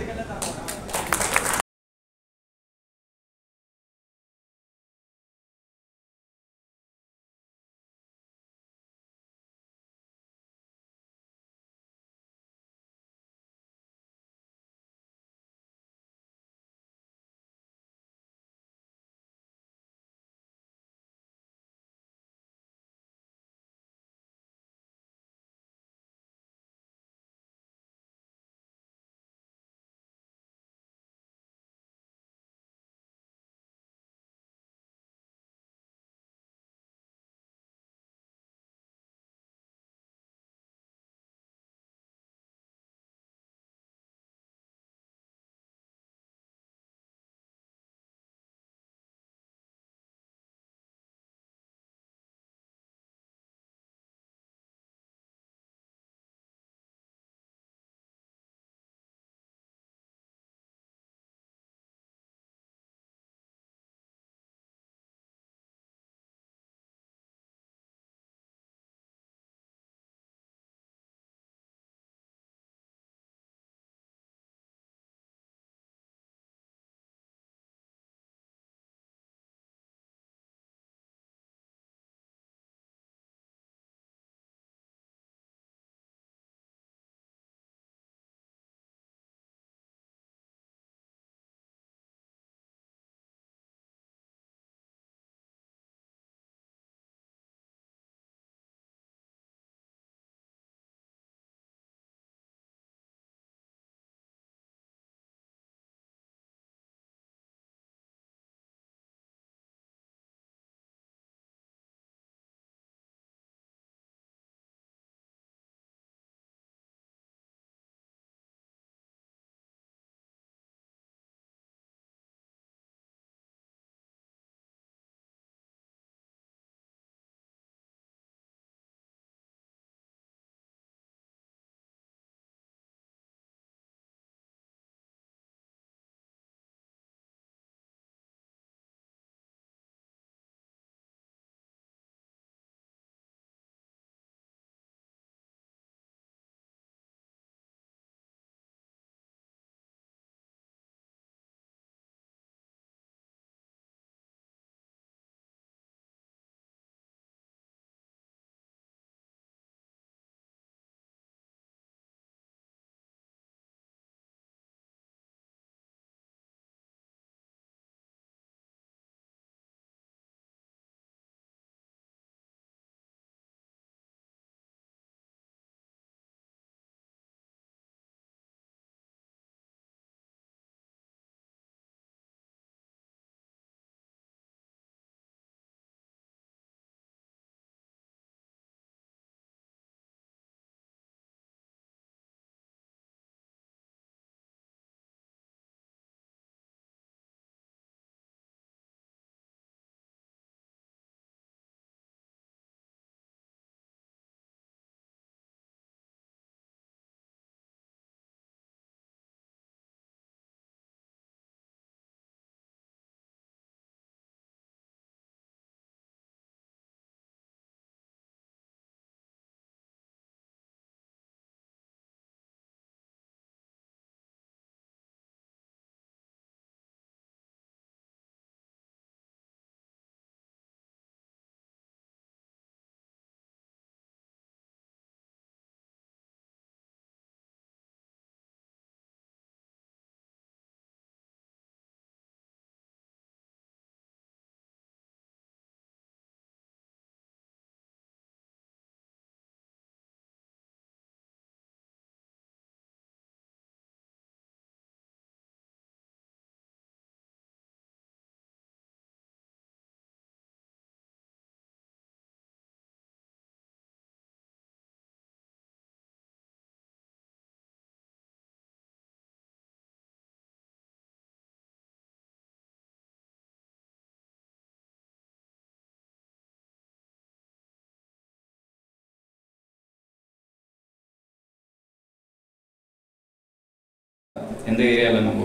[SPEAKER 3] எந்த ஏரியாவில் நம்ம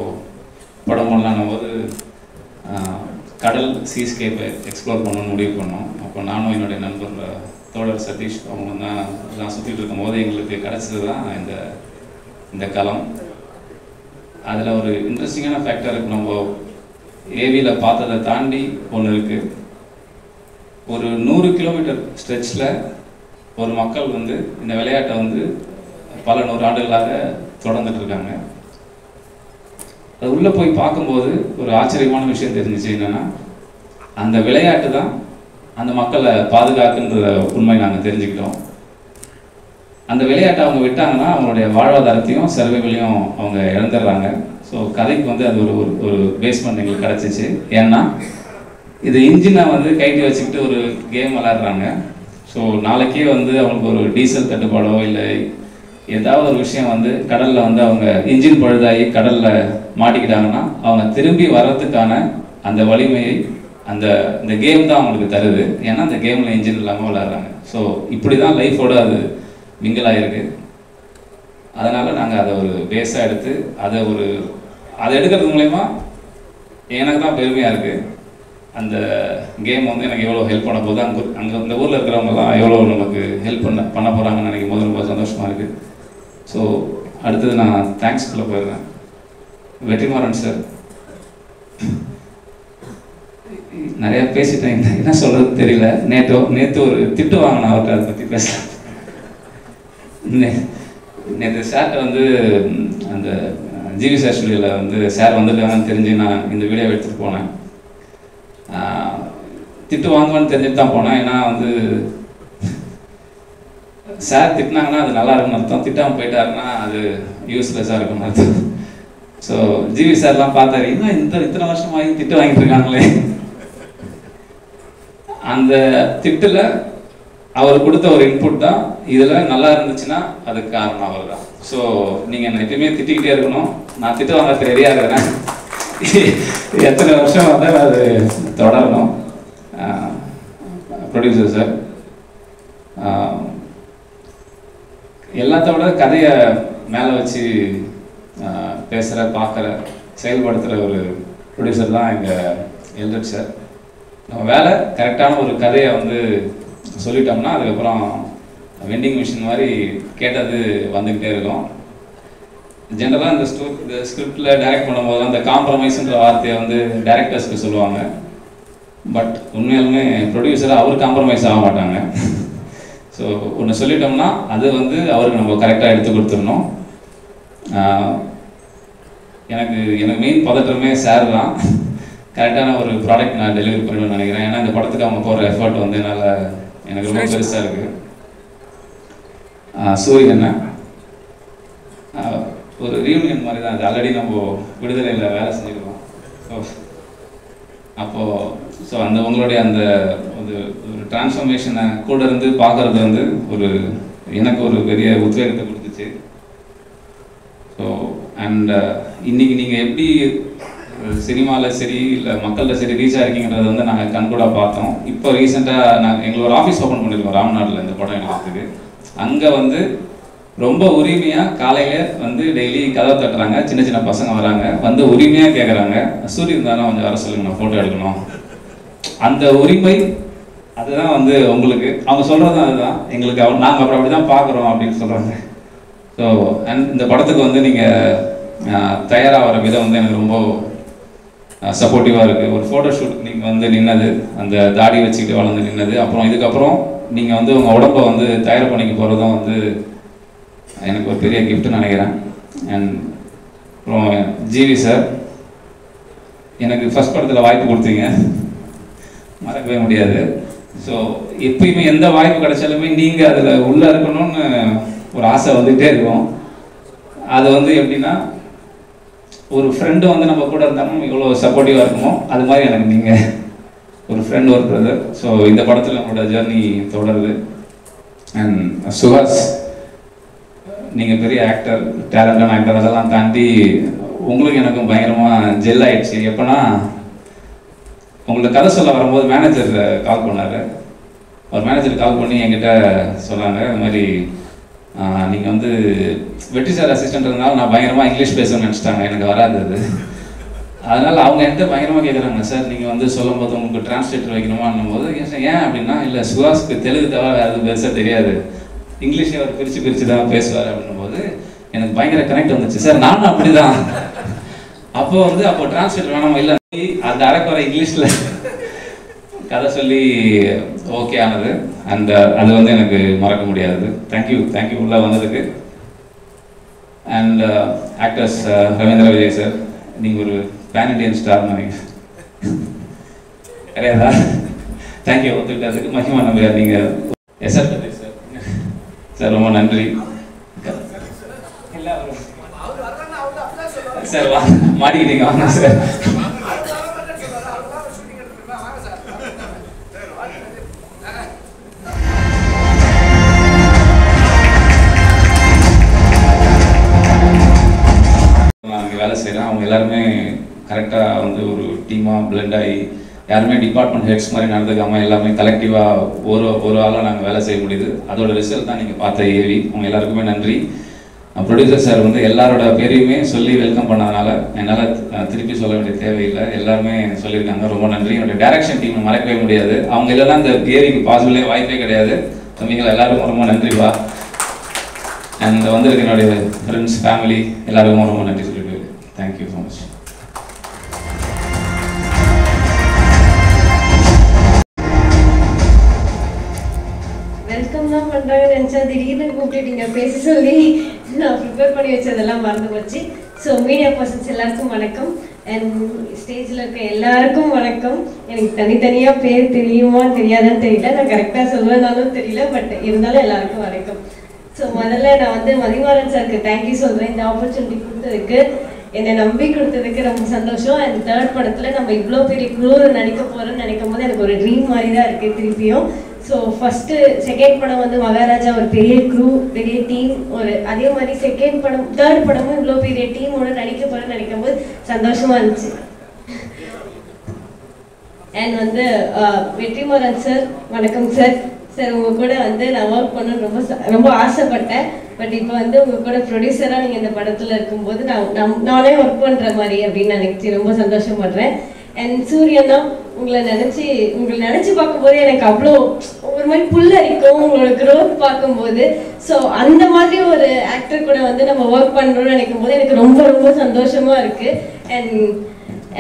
[SPEAKER 3] படம் பண்ணலான்னும் போது கடல் சீஸ்கேப்பை எக்ஸ்ப்ளோர் பண்ணணும்னு முடிவு பண்ணோம். அப்போ நானும் என்னுடைய நண்பர் தோழர் சதீஷ் அவங்க தான் எல்லாம் சுற்றிட்டு இருக்கும் போது எங்களுக்கு கிடச்சது தான் இந்த களம். அதில் ஒரு இன்ட்ரெஸ்டிங்கான ஃபேக்டர் இருக்குது. நம்ம ஏவியில் பார்த்ததை தாண்டி ஒன்று இருக்குது. ஒரு 100 கிலோமீட்டர் ஸ்ட்ரெச்சில் ஒரு மக்கள் வந்து இந்த விளையாட்டை வந்து பல 100 ஆண்டுகளாக தொடர்ந்துட்டுருக்காங்க. அது உள்ளே போய் பார்க்கும்போது ஒரு ஆச்சரியமான விஷயம் தெரிஞ்சிச்சு. என்னென்னா அந்த விளையாட்டு தான் அந்த மக்களை பாதுகாக்குன்ற உண்மை நாங்கள் தெரிஞ்சுக்கிட்டோம். அந்த விளையாட்டை அவங்க விட்டாங்கன்னா அவங்களுடைய வாழ்வாதாரத்தையும் சர்வைவலையும் அவங்க இழந்துடுறாங்க. ஸோ கதைக்கு வந்து அது ஒரு பேஸ்மெண்ட் எங்களுக்கு கிடச்சிச்சு. ஏன்னா இது இன்ஜினை வந்து கைட்டி வச்சுக்கிட்டு ஒரு கேம் விளையாடுறாங்க. ஸோ நாளைக்கே வந்து அவங்களுக்கு ஒரு டீசல் தட்டுப்பாடோ இல்லை ஏதாவது ஒரு விஷயம் வந்து கடலில் வந்து அவங்க இன்ஜின் பழுதாகி கடலில் மாட்டிக்கிட்டாங்கன்னா அவங்க திரும்பி வர்றதுக்கான அந்த வலிமையை இந்த கேம் தான் அவங்களுக்கு தருது. ஏன்னா அந்த கேமில் இன்ஜின் இல்லாமல் விளையாடுறாங்க. ஸோ இப்படி தான் லைஃபோட அது மிங்கிள் ஆகிருக்கு. அதனால் நாங்கள் அதை ஒரு பேஸாக எடுத்து அதை எடுக்கிறது மூலயமா எனக்கு தான் பெருமையாக இருக்குது. அந்த கேம் வந்து எனக்கு எவ்வளோ ஹெல்ப் பண்ண போது அங்கே இந்த ஊரில் இருக்கிறவங்கலாம் எவ்வளோ நமக்கு ஹெல்ப் பண்ண போகிறாங்கன்னு நினைக்கும் போது ரொம்ப சந்தோஷமாக இருக்குது. ஸோ அடுத்தது நான் தேங்க்ஸ்குள்ளே போயிடுறேன். வெற்றிமாறன் சார் நிறையா பேசிட்டேன், என்ன சொல்கிறது தெரியல. நேற்று ஒரு திட்டு வாங்கினேன் அவர்கிட்ட, அதை பற்றி பேசலாம். நேற்று சார்கிட்ட வந்து அந்த ஜிவி சார் ஸ்டுடியோவில் வந்து சார் வந்துருக்காங்கன்னு தெரிஞ்சு நான் இந்த வீடியோ எடுத்துகிட்டு போனேன். திட்டு வாங்குவான்னு தெரிஞ்சுட்டு தான் போனேன். ஏன்னா வந்து சார் திட்டினாங்கன்னா அது நல்லா இருக்குன்னு அர்த்தம், திட்டாமல் போயிட்டாருன்னா அது யூஸ்லெஸ்ஸாக இருக்குன்னு அர்த்தம். ஸோ ஜிவி சார்லாம் பார்த்தாரு, இன்னும் இத்தனை வருஷம் ஆகி திட்டு வாங்கிட்டு இருக்காங்களே. அந்த திட்டில் அவர் கொடுத்த ஒரு இன்புட் தான் இதில் நல்லா இருந்துச்சுன்னா அதுக்கு காரணம் அவர் தான். ஸோ நீங்கள் என்னை எப்பயுமே திட்டிக்கிட்டே இருக்கணும், நான் திட்டு வாங்க ரெடியாக இருக்கிறேன். எத்தனை வருஷம் வந்து அது தொடரணும். ப்ரொடியூசர் சார் எல்லாத்தோட கதையை மேலே வச்சு பேசுகிற, பார்க்குற, செயல்படுத்துகிற ஒரு ப்ரொடியூசர் தான் எங்கள் எல்ரட் சார். நம்ம வேலை கரெக்டான ஒரு கதையை வந்து சொல்லிட்டோம்னா அதுக்கப்புறம் வெண்டிங் மிஷின் மாதிரி கேட்டது வந்துக்கிட்டே இருக்கும். ஜென்ரலாக இந்த ஸ்கிரிப்டில் டைரக்ட் பண்ணும்போது அந்த காம்ப்ரமைஸ்ன்ற வார்த்தையை வந்து டைரக்டர்ஸ்க்கு சொல்லுவாங்க. பட் உண்மையாலுமே ப்ரொடியூசராக அவர் காம்ப்ரமைஸ் ஆக மாட்டாங்க. ஸோ ஒன்று சொல்லிட்டோம்னா அது வந்து அவருக்கு நம்ம கரெக்டாக எடுத்து கொடுத்துடணும். எனக்கு மெயின் பதற்றமே சார் தான். கரெக்டான ஒரு ப்ராடக்ட் நான் டெலிவரி பண்ணணும்னு நினைக்கிறேன். ஏன்னா இந்த படத்துக்கு அவங்க போகிற எஃபர்ட் வந்து என்னால் எனக்கு ரொம்ப பெருசாக இருக்குது. சூரியன் ஒரு ரீயூனியன் மாதிரி தான். அது ஆல்ரெடி நம்ம விடுதலையில் வேலை செஞ்சுருக்கோம். ஸோ உங்களுடைய அந்த ஒரு டிரான்ஸ்ஃபர்மேஷனை கூட இருந்து பார்க்குறது வந்து எனக்கு ஒரு பெரிய உத்வேகத்தை கொடுத்துச்சு. ஸோ அண்ட் இன்றைக்கி நீங்கள் எப்படி சினிமாவில் சரி இல்லை மக்களில் சரி ரீச் ஆகிருக்கீங்கிறத வந்து நாங்கள் கண்கூடாக பார்த்தோம். இப்போ ரீசெண்டாக எங்களோட ஒரு ஆஃபீஸ் ஓப்பன் பண்ணியிருக்கோம் ராம்நாட்டில் இந்த படம் எடுக்கிறதுக்கு. அங்கே வந்து ரொம்ப உரிமையாக காலையில் வந்து டெய்லி கதவை தட்டுறாங்க, சின்ன சின்ன பசங்க வராங்க, வந்து உரிமையாக கேட்குறாங்க, சூரியன் தானே கொஞ்சம் வர சொல்லுங்க, நான் ஃபோட்டோ எடுக்கணும். அந்த உரிமை அதுதான் வந்து உங்களுக்கு அவங்க சொல்கிறது அதுதான் எங்களுக்கு நாங்கள் அப்புறம் அப்படி தான் பார்க்குறோம் அப்படின்னு சொல்கிறாங்க. ஸோ அண்ட் இந்த படத்துக்கு வந்து நீங்கள் தயாராகிற விதம் வந்து எனக்கு ரொம்ப சப்போர்ட்டிவாக இருக்குது. ஒரு ஃபோட்டோ ஷூட் நீங்கள் வந்து நின்னது, அந்த தாடி வச்சுக்கிட்டு வளர்ந்து நின்னது, அப்புறம் இதுக்கப்புறம் நீங்கள் வந்து உங்கள் உடம்பை வந்து தயார் பண்ணிக்க போகிறதும் வந்து எனக்கு ஒரு பெரிய கிஃப்ட்னு நினைக்கிறேன். அண்ட் அப்புறம் ஜிவி சார் எனக்கு ஃபஸ்ட் படத்தில் வாய்ப்பு கொடுத்தீங்க, மறக்கவே முடியாது. ஸோ எப்பயுமே எந்த வாய்ப்பு கிடைச்சாலுமே நீங்கள் அதில் உள்ளே இருக்கணும்னு ஒரு ஆசை வந்துகிட்டே இருக்கும். அது வந்து எப்படின்னா ஒரு ஃப்ரெண்டு வந்து நம்ம கூட இருந்தாலும் இவ்வளோ சப்போர்ட்டிவாக இருக்குமோ அது மாதிரி எனக்கு நீங்கள் ஒரு ஃப்ரெண்ட், ஒரு பிரதர். ஸோ இந்த படத்தில் நம்மளோட ஜேர்னி தொடருது. அண்ட் சுஹாஸ், நீங்கள் பெரிய ஆக்டர், டேலண்டான ஆக்டர், அதெல்லாம் தாண்டி உங்களுக்கு எனக்கும் பயங்கரமாக ஜெல் ஆகிடுச்சு. எப்போனா உங்களுக்கு கதை சொல்ல வரும்போது மேனேஜர் கால் பண்ணார். அவர் மேனேஜர் கால் பண்ணி என்கிட்ட சொன்னாங்க, இது மாதிரி நீங்கள் வந்து வெற்றி சார் அசிஸ்டன்ட்னால நான் பயங்கரமாக இங்கிலீஷ் பேசணும்னு நினச்சிட்டாங்க, எனக்கு வராது அது. அதனால் அவங்க என்கிட்ட பயங்கரமாக கேட்குறாங்க, சார் நீங்கள் வந்து சொல்லும் போது உங்களுக்கு டிரான்ஸ்லேட்டர் வைக்கணுமான்னும் போது ஏன் அப்படின்னா, இல்லை சுஹாஸ்க்கு தெலுங்கு தவிர வேறு எதுவும் பெருசாக தெரியாது, இங்கிலீஷை அவர் பிரித்து தான் பேசுவார் அப்படின்னும் போது எனக்கு பயங்கர கனெக்ட் வந்துச்சு. சார் நானும் அப்படி தான். அப்போ டிரான்ஸ்லேட்டர் வேணாமா, இல்லை அந்த அரைக்குறை இங்கிலீஷில் கதை சொல்லி ஓகே ஆனது. அந்த அது வந்து எனக்கு மறக்க முடியாது. தேங்க்யூ உள்ளே வந்ததுக்கு. And actors Ravindra Vijay sir, நீங்கள் ஒரு பேன் இண்டியன் ஸ்டார் நினைக்கிறேன் கிடையாதா? தேங்க்யூ ஒத்துக்கிட்டதுக்கு. மகிமா நம்பியார் நீங்கள் எஸ்ஆர் சார் சார் ரொம்ப நன்றி சார். மாட்டிக்கிட்டீங்க, வாங்க சார். நான் வேலை செய்கிறேன். அவங்க எல்லாருமே கரெக்டாக வந்து ஒரு டீமாக பிளெண்ட் ஆகி, யாருமே டிபார்ட்மெண்ட் ஹெட்ஸ் மாதிரி நடந்துக்காமல் எல்லாமே கலெக்டிவாக ஒரு ஆளாக நாங்கள் வேலை செய்ய முடியுது. அதோட ரிசல்ட் தான் நீங்கள் பார்த்த ஏவி. அவங்க எல்லாருக்குமே நன்றி. ப்ரொடியூசர் சார் வந்து எல்லாரோட பேரையுமே சொல்லி வெல்கம் பண்ணதுனால என்னால் திருப்பி சொல்ல வேண்டிய தேவையில்லை, எல்லாருமே சொல்லியிருக்காங்க. ரொம்ப நன்றி. என்னுடைய டைரக்ஷன் டீம் மறக்கவே முடியாது. அவங்க இல்லைன்னா இந்த ஏவிக்கு பாசிபிளே வாய்ப்பே கிடையாது. தம்பிகள் எல்லாருக்கும் ரொம்ப நன்றிப்பா. அண்ட் வந்திருக்க என்னுடைய ஃப்ரெண்ட்ஸ், ஃபேமிலி எல்லாருக்கும் ரொம்ப நன்றி சொல்லிட்டு தேங்க்யூ ஸோ மச்.
[SPEAKER 4] வெல்கம் தான் பண்ணுறாங்க நினச்சா திடீர்னு கூப்பிட்டுட்டீங்க பேச சொல்லி. நான் ப்ரிப்பேர் பண்ணி வச்சதெல்லாம் மறந்து போச்சு. ஸோ மீடியா பர்சன்ஸ் எல்லாருக்கும் வணக்கம். அண்ட் ஸ்டேஜில் இருக்க எல்லாருக்கும் வணக்கம். எனக்கு தனித்தனியாக பேர் தெரியுமான்னு தெரியாதான்னு தெரியல, நான் கரெக்டாக சொல்லுவேனாலும் தெரியல, பட் இருந்தாலும் எல்லாருக்கும் வணக்கம். ஸோ முதல்ல நான் வந்து மதிமாறன் சாருக்கு தேங்க்யூ சொல்கிறேன். இந்த ஆப்பர்ச்சுனிட்டி கொடுத்ததுக்கு, என்னை நம்பி கொடுத்ததுக்கு ரொம்ப சந்தோஷம். அண்ட் தேர்ட் படத்தில் நம்ம இவ்வளோ பெரிய குரூர் நடிக்க போகிறோன்னு நினைக்கும் போது எனக்கு ஒரு ட்ரீம் மாதிரி தான் இருக்குது திருப்பியும். ஸோ செகண்ட் படம் வந்து மகாராஜா, ஒரு பெரிய க்ரூ, பெரிய டீம், அதே மாதிரி தேர்ட் படமும் இவ்வளோ பெரிய டீமோட நடிக்க போகிறேன்னு நினைக்கும் போது சந்தோஷமாக இருந்துச்சு. அண்ட் வந்து வெற்றிமாறன் சார், வணக்கம் சார். சார் உங்கள் கூட வந்து நான் ஒர்க் பண்ண ரொம்ப ஆசைப்பட்டேன். பட் இப்போ வந்து உங்கள் கூட ப்ரொடியூசராக நீங்கள் இந்த படத்தில் இருக்கும்போது நானே ஒர்க் பண்ணுற மாதிரி அப்படின்னு நினைச்சி ரொம்ப சந்தோஷப்படுறேன். அண்ட் சூரியனா, உங்களை நினச்சி பார்க்கும்போது எனக்கு அவ்வளோ ஒரு மாதிரி புல்லரிக்கும் உங்களோட க்ரோத் பார்க்கும்போது. ஸோ அந்த மாதிரி ஒரு ஆக்டர் கூட வந்து நம்ம ஒர்க் பண்ணுறோம்னு நினைக்கும் போது எனக்கு ரொம்ப ரொம்ப சந்தோஷமாக இருக்குது.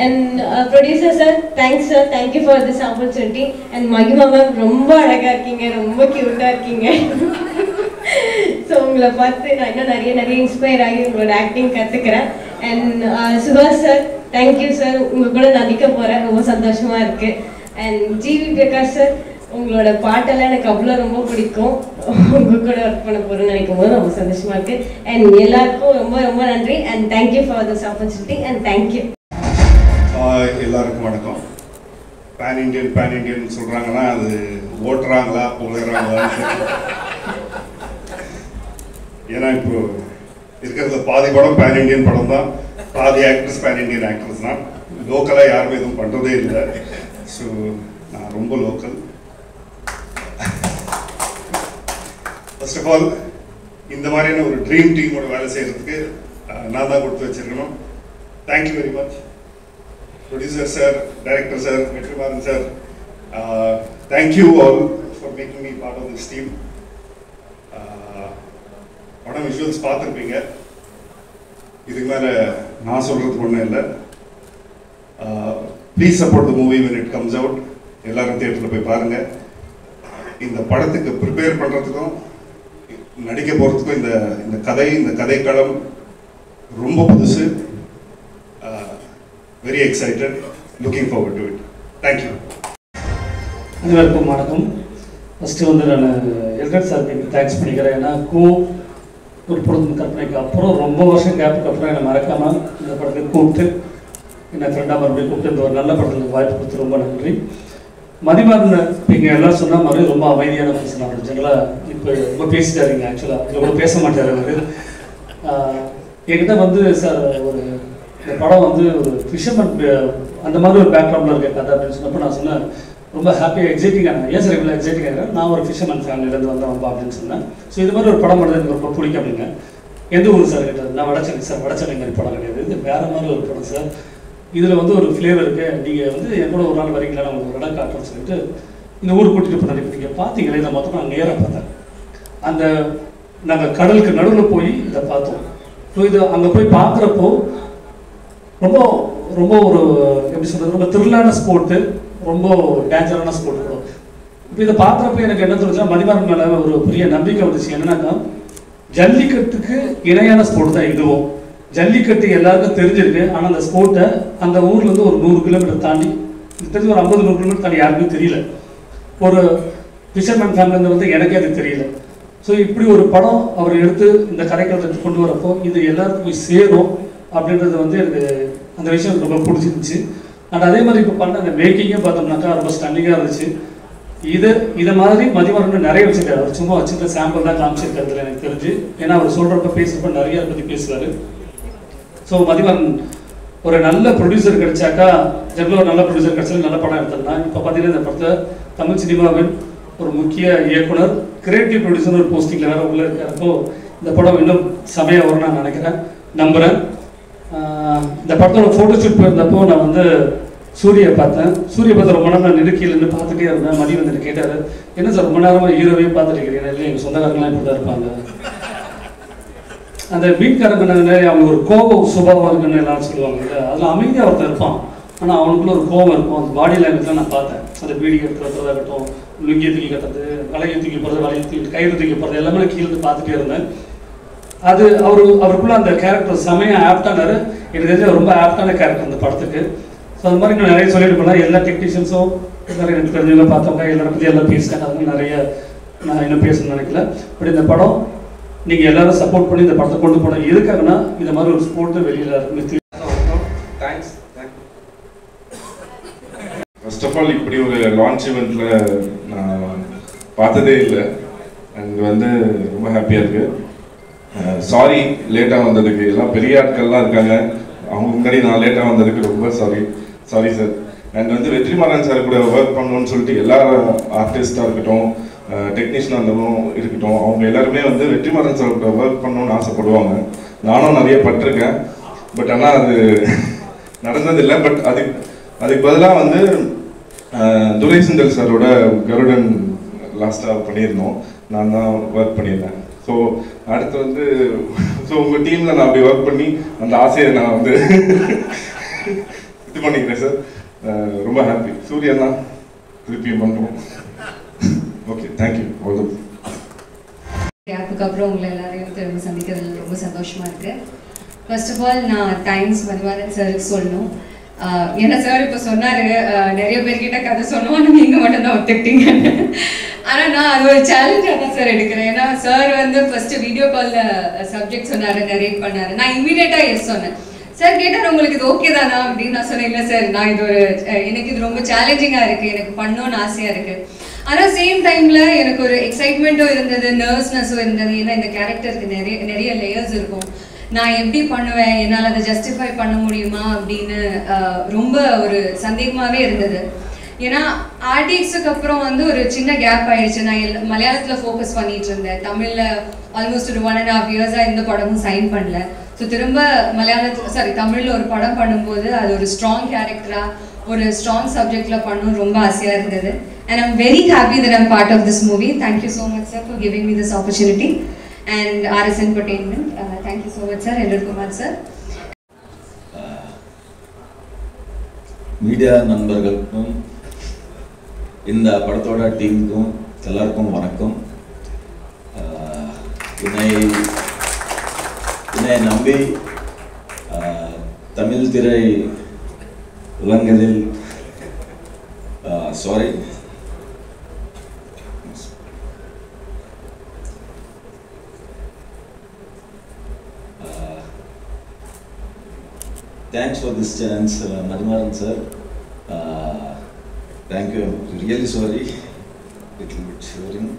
[SPEAKER 4] And producer sir, thanks sir, thank you for this opportunity. And மகிமா மேம் ரொம்ப அழகாக இருக்கீங்க, ரொம்ப க்யூட்டாக இருக்கீங்க. ஸோ உங்களை பார்த்து நான் இன்னும் நிறைய இன்ஸ்பயர் ஆகி உங்களோட ஆக்டிங் கற்றுக்கிறேன். And Suhas sir, thank you sir, உங்கள் கூட நடிக்க போகிறேன், ரொம்ப சந்தோஷமாக இருக்குது. அண்ட் ஜிவி பிரகாஷ் சார், உங்களோட பாட்டெல்லாம் எனக்கு அவ்வளோ ரொம்ப பிடிக்கும். உங்கள் கூட ஒர்க் பண்ண போகிறேன்னு நினைக்கும் போது ரொம்ப சந்தோஷமாக இருக்குது. அண்ட் எல்லாருக்கும் ரொம்ப ரொம்ப நன்றி. And thank you for this opportunity. And thank you.
[SPEAKER 1] எல்லாருக்கும் வணக்கம். பேன் இண்டியன் சொல்கிறாங்கன்னா அது ஓட்டுறாங்களா புகழறாங்களா? ஏன்னா இப்போ இருக்கிறது பாதி படம் பேன் இண்டியன் படம் தான், பாதி ஆக்டர்ஸ் பேன் இண்டியன் ஆக்டர்ஸ் தான். லோக்கலாக யாருமே எதுவும் பண்ணுறதே இல்லை. ஸோ நான் ரொம்ப லோக்கல். ஃபர்ஸ்ட் ஆஃப் ஆல் இந்த மாதிரியான ஒரு ட்ரீம் டீமோட வேலை செய்கிறதுக்கு நான் தான் கொடுத்து வச்சிருக்கணும். Thank you very much producer sir, director sir, Vetrimaaran sir. Thank you all for making me part of this team. படம் விஷுவல்ஸ் பார்த்துருப்பீங்க. இதுக்கு மேலே நான் சொல்கிறதுக்கு ஒன்றும் இல்லை. Please support the movie when it comes out. எல்லாரும் தியேட்டரில் போய் பாருங்கள். இந்த படத்துக்கு ப்ரிப்பேர் பண்ணுறதுக்கும் நடிக்க போகிறதுக்கும் இந்த கதைக்களம் ரொம்ப புதுசு. Very excited, looking forward to it. Thank you.
[SPEAKER 5] அனைவருக்கும் வணக்கம். ஃபஸ்ட்டு வந்து நான் எல்கட் சாருக்கு தேங்க்ஸ் பண்ணிக்கிறேன். ஏன்னா ஒரு பொழுது கற்பனைக்கு அப்புறம் ரொம்ப வருஷம் கேப்புக்கு அப்புறம் என்னை மறக்காமல் இந்த படத்துக்கு கூப்பிட்டு என்னை ஃப்ரெண்டாக மறுபடியும் கூப்பிட்டு இந்த ஒரு நல்ல படத்துக்கு வாய்ப்பு கொடுத்து ரொம்ப நன்றி. மதிமாறன் நீங்கள் எல்லாம் சொன்ன மாதிரி ரொம்ப அமைதியான பர்சன். அவர் ஜெனரலாக இப்போ ரொம்ப பேசிட்டாருங்க. ஆக்சுவலாக ரொம்ப பேச மாட்டார் அவர். என்கிட்ட வந்து சார் ஒரு இந்த படம் வந்து ஒரு ஃபிஷர்மேன் அந்த மாதிரி ஒரு பேக்ரவுண்டில் இருக்க கதை அப்படின்னு சொன்னப்போ நான் சொன்னேன், ரொம்ப ஹாப்பியாக எக்ஸைட்டிங்காக ஏன் சார் இவ்வளோ எக்ஸைட்டிங்காக நான் ஒரு ஃபிஷர்மேன் ஃபேமிலியிலேருந்து வந்தவன்பா அப்படின்னு சொன்னேன். ஸோ இது மாதிரி ஒரு படம் பண்ணுறது எனக்கு ரொம்ப பிடிக்கும் அப்படிங்க. எந்த ஊர் சார் கேட்டார். நான் வடச்சென்னை சார். வடச்சென்னை மாதிரி படம் கிடையாது, இது வேறு மாதிரி ஒரு படம் சார். இதில் வந்து ஒரு ஃப்ளேவர் இருக்குது, நீங்கள் வந்து என் கூட ஒரு நாள் வரீங்களா, உங்களுக்கு ஒரு இடம் காட்டுறோன்னு சொல்லிட்டு இந்த ஊர் கூட்டிகிட்டு போனாங்க. இப்போ நீங்கள் பார்த்தீங்களே இதை மொத்தம் நான் நேராக பார்த்தேன். அந்த நாங்கள் கடலுக்கு நடுவில் போய் இதை பார்த்தோம். ஸோ இது அங்கே போய் பார்க்குறப்போ ரொம்ப ரொம்ப ஒரு எப்படி சொல்கிறது, ரொம்ப த்ரில்லான ஸ்போர்ட்டு, ரொம்ப டேஞ்சரான ஸ்போர்ட் கூட. இப்போ இதை பார்க்குறப்ப எனக்கு என்ன தோணுச்சுன்னா மதிமாறன் மேலே ஒரு பெரிய நம்பிக்கை வந்துச்சு. என்னன்னாக்கா ஜல்லிக்கட்டுக்கு இணையான ஸ்போர்ட் தான் இதுவும். ஜல்லிக்கட்டு எல்லாருக்கும் தெரிஞ்சிருக்கு, ஆனால் அந்த ஸ்போர்ட்டை அந்த ஊர்லேருந்து ஒரு 100 கிலோமீட்டர் தாண்டி, தெரிஞ்சு ஒரு 50-100 கிலோமீட்டர் தாண்டி யாருக்குமே தெரியல. ஒரு ஃபிஷர்மேன் ஃபேமிலிருந்து வந்து எனக்கே அது தெரியல. ஸோ இப்படி ஒரு படம் அவர் எடுத்து இந்த கரைக்கடலுக்கு கொண்டு வரப்போ இது எல்லாருக்கும் போய் சேரும் அப்படின்றது வந்து எனக்கு அந்த விஷயம் ரொம்ப பிடிச்சிருந்துச்சு. அண்ட் அதே மாதிரி இப்போ பண்ண அந்த மேக்கிங்கே பார்த்தோம்னாக்கா ரொம்ப ஸ்டன்னிங்காக இருந்துச்சு. இதை மாதிரி மதிமாறன் நிறைய வச்சுருக்காரு. அவர் சும்மா வச்சுருக்க சாம்பிள் தான் காமிச்சிருக்கிறதுல எனக்கு தெரிஞ்சு. ஏன்னா அவர் சொல்கிறப்ப பேசுகிறப்ப நிறைய அதை பற்றி பேசுவார். ஸோ மதிமாறன் ஒரு நல்ல ப்ரொடியூசர் கிடைச்சாக்கா, ஜெனரலாக ஒரு நல்ல ப்ரொடியூசர் கிடைச்சாலும் நல்ல படம் எடுத்துருந்தான். இப்போ பார்த்தீங்கன்னா இந்த படத்தை தமிழ் சினிமாவின் ஒரு முக்கிய இயக்குனர், கிரியேட்டிவ் ப்ரொடியூசர் ஒரு போஸ்டிங்கில் வேறு உள்ளே இருக்கிறப்போ இந்த படம் இன்னும் செமையாக வரும்னு நான் நினைக்கிறேன், நம்புகிறேன். இந்த படத்தோட ஃபோட்டோ ஷூட் போயிருந்தப்போ நான் வந்து சூரிய பார்த்தேன். சூரிய பார்த்து ரொம்ப நேரம் நான் நெருக்கியிலேருந்து பார்த்துட்டே இருந்தேன். மதியம் வந்துட்டு கேட்டார், என்ன சார் ரொம்ப நேரமாக ஹீரோவே பார்த்துட்டு இருக்கிறீங்க? இல்லை எங்கள் சொந்தக்காரங்களாம் இப்படி தான் இருப்பாங்க. அந்த வீட்காரங்க அவங்க ஒரு கோபம் சுபாவம் இருக்குன்னு எல்லாரும் சொல்லுவாங்க இல்லை, அதில் அமைதியாக ஒருத்தர் இருப்பான், ஆனால் அவனுக்குள்ள ஒரு கோபம் இருக்கும். அந்த பாடி லாங்குவேஜ்லாம் நான் பார்த்தேன். அந்த பீடி கட்டுறதா இருக்கட்டும், லுங்கியை தூக்கி கட்டுறது, வலையை தூக்கி போகிறது, வலையை தூக்கி கயிறு தூக்கி போகிறது, எல்லாமே கீழே பார்த்துட்டே இருந்தேன். அது அவருக்குள்ள அந்த கேரக்டர் செமையாக ஆப்டானாரு. எனக்கு தெரிஞ்ச ரொம்ப ஆப்டான கேரக்டர் அந்த படத்துக்கு. ஸோ அது மாதிரி இன்னும் நிறைய சொல்லிட்டு போனால் எல்லா டெக்னீஷியன்ஸும் எல்லாரும் எனக்கு தெரிஞ்சவங்க பார்த்தவங்க எல்லாரும் பற்றி எல்லாம் பேசிட்டாங்க. அது மாதிரி நிறைய நான் இன்னும் பேசணும்னு நினைக்கல. பட் இந்த படம் நீங்கள் எல்லாரும் சப்போர்ட் பண்ணி இந்த படத்தை கொண்டு போனால் எதுக்காகனா இந்த மாதிரி ஒரு ஸ்போர்ட்டு வெளியில் இருக்கு.
[SPEAKER 6] தேங்க்ஸ். ஃபர்ஸ்ட் ஆஃப் ஆல் இப்படி ஒரு லான்ச் ஈவெண்ட்டில் நான் பார்த்ததே இல்லை. அண்ட் வந்து ரொம்ப ஹாப்பியாக இருக்குது. சாரி லேட்டாக வந்ததுக்கு. எல்லாம் பெரிய ஆட்கள்லாம் இருக்காங்க, அவங்க முன்னாடி நான் லேட்டாக வந்ததுக்கு ரொம்ப சாரி சார். அண்ட் வந்து வெற்றிமாறன் சார் கூட ஒர்க் பண்ணணும்னு சொல்லிட்டு எல்லா ஆர்டிஸ்டாக இருக்கட்டும், டெக்னீஷியனாக இருந்தாலும் இருக்கட்டும், அவங்க எல்லாருமே வந்து வெற்றிமாறன் சார் கூட ஒர்க் பண்ணணும்னு ஆசைப்படுவாங்க. நானும் நிறைய பட்டிருக்கேன், பட் ஆனால் அது நடந்ததில்லை. பட் அதுக்கு பதிலாக வந்து துரை செந்தில் சாரோட கருடன் லாஸ்ட்டாக பண்ணியிருந்தோம், நான் தான் ஒர்க் பண்ணியிருந்தேன். ஸோ அடுத்து வந்து உங்கள் டீமில் நான் அப்படி ஒர்க் பண்ணி அந்த ஆசையை நான் வந்து இது பண்ணிக்கிறேன் சார். ரொம்ப ஹாப்பி. சூர்யா திருப்பியும் பண்ணுறோம். Okay, thank you.
[SPEAKER 7] கேப்புக்கு அப்புறம் உங்களை எல்லாரையும் திரும்ப சந்திக்கிறதுல ரொம்ப சந்தோஷமாக இருக்குது. ஃபர்ஸ்ட் ஆஃப் ஆல் நான் தேங்க்ஸ் மதிமாறன் சாருக்கு சொல்லணும். ஏன்னா சார் இப்போ சொன்னார், நிறைய பேர்கிட்ட கதை சொன்னோம், நீங்கள் மட்டும் தான் ஒத்துக்கிட்டீங்கன்னு. ஆனால் நான் அது ஒரு சேலஞ்சாக தான் சார் எடுக்கிறேன். ஏன்னா சார் வந்து ஃபர்ஸ்ட் வீடியோ காலில் சப்ஜெக்ட் சொன்னார், நரேட் பண்ணார். நான் இமீடியட்டாக எஸ் சொன்னேன். சார் கேட்டார், உங்களுக்கு இது ஓகே தானா அப்படின்னு. நான் சொன்னேன், இல்லை சார், நான் இது எனக்கு இது ரொம்ப சேலஞ்சிங்காக இருக்குது, எனக்கு பண்ணணும்னு ஆசையாக இருக்குது. ஆனால் சேம் டைமில் எனக்கு ஒரு எக்ஸைட்மெண்ட்டும் இருந்தது, நர்வஸ்னஸும் இருந்தது. ஏன்னா இந்த கேரக்டருக்கு நிறைய லேயர்ஸ் இருக்கும். நான் எப்படி பண்ணுவேன், என்னால் அதை ஜஸ்டிஃபை பண்ண முடியுமா அப்படின்னு ரொம்ப ஒரு சந்தேகமாகவே இருந்தது. ஏன்னா ஆர்டிஎக்ஸுக்கு அப்புறம் வந்து ஒரு சின்ன கேப் ஆயிடுச்சு. நான் மலையாளத்தில் ஃபோக்கஸ் பண்ணிட்டு இருந்தேன். தமிழில் ஆல்மோஸ்ட் ஒரு 1.5 இயர்ஸாக எந்த படமும் சைன் பண்ணல. ஸோ திரும்ப தமிழில் ஒரு படம் பண்ணும்போது அது ஒரு ஸ்ட்ராங் கேரக்டராக ஒரு ஸ்ட்ராங் சப்ஜெக்டில் பண்ணணும்னு ரொம்ப ஆசையாக இருந்தது. And I'm very happy that I'm part of this movie. Thank you so much, sir, for giving me this opportunity. And RS Entertainment, thank you so much, sir. Endar Kumar, sir.
[SPEAKER 8] Media நண்பர்களுக்கும் இந்த படத்தோட டீமுக்கும் எல்லாருக்கும் வணக்கம். என்னை நம்பி தமிழ் திரை உலகத்தில் thanks for this chance, Madhimaran sir. Thank you. I'm really sorry. Little bit shivering.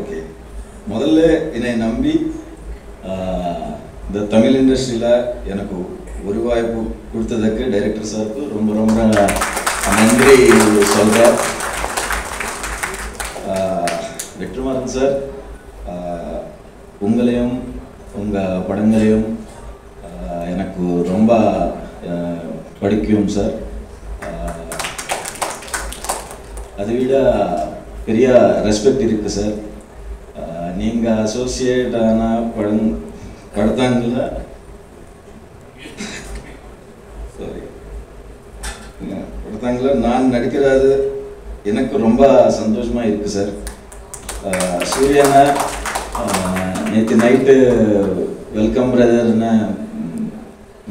[SPEAKER 8] Okay. முதல்ல என்னை நம்பி இந்த தமிழ் இண்டஸ்ட்ரியில் எனக்கு ஒரு வாய்ப்பு கொடுத்ததுக்கு டைரக்டர் சாருக்கு ரொம்ப ரொம்ப நன்றி சொல்கிறேன். வெற்றிமாறன் சார், உங்களையும் உங்கள் படங்களையும் எனக்கு ரொம்ப பிடிக்கும் சார். அதை விட பெரிய ரெஸ்பெக்ட் இருக்குது சார். நீங்கள் அசோசியேட் ஆன படத்தாங்கள நான் நடிக்கிறது எனக்கு ரொம்ப சந்தோஷமாக இருக்குது சார். சூர்யானா நேற்று நைட்டு வெல்கம் பிரதர்னு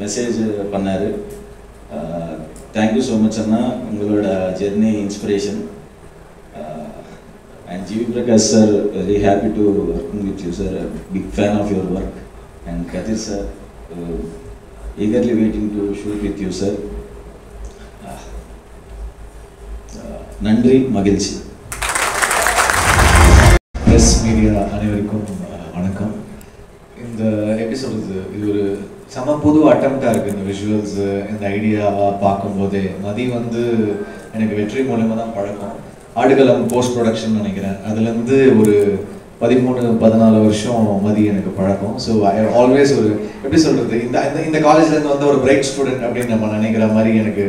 [SPEAKER 8] மெசேஜ் பண்ணார். தேங்க்யூ ஸோ மச் அண்ணா, உங்களோட journey inspiration. And G.V. Prakash sir, very happy to working with you sir, a big fan of your work. And Kathir sir, eagerly waiting to shoot with you sir. நன்றி, மகிழ்ச்சி.
[SPEAKER 9] ப்ரெஸ் மீடியா அனைவருக்கும் வணக்கம். இந்த எப்படி சொல்கிறது, இது ஒரு செம புது அட்டம்ப்டாக இருக்குது. இந்த விஷுவல்ஸு இந்த ஐடியாவாக பார்க்கும்போதே மதி வந்து எனக்கு வெற்றி மூலமாக தான் பழக்கம். ஆடுகளம் போஸ்ட் ப்ரொடக்ஷன் நினைக்கிறேன், அதுலேருந்து ஒரு 13-14 வருஷம் மதி எனக்கு பழக்கம். ஸோ ஐ ஆல்வேஸ் ஒரு எப்படி சொல்கிறது, இந்த காலேஜ்லேருந்து வந்த ஒரு பிரைட் ஸ்டூடெண்ட் அப்படின்னு நம்ம நினைக்கிற மாதிரி எனக்கு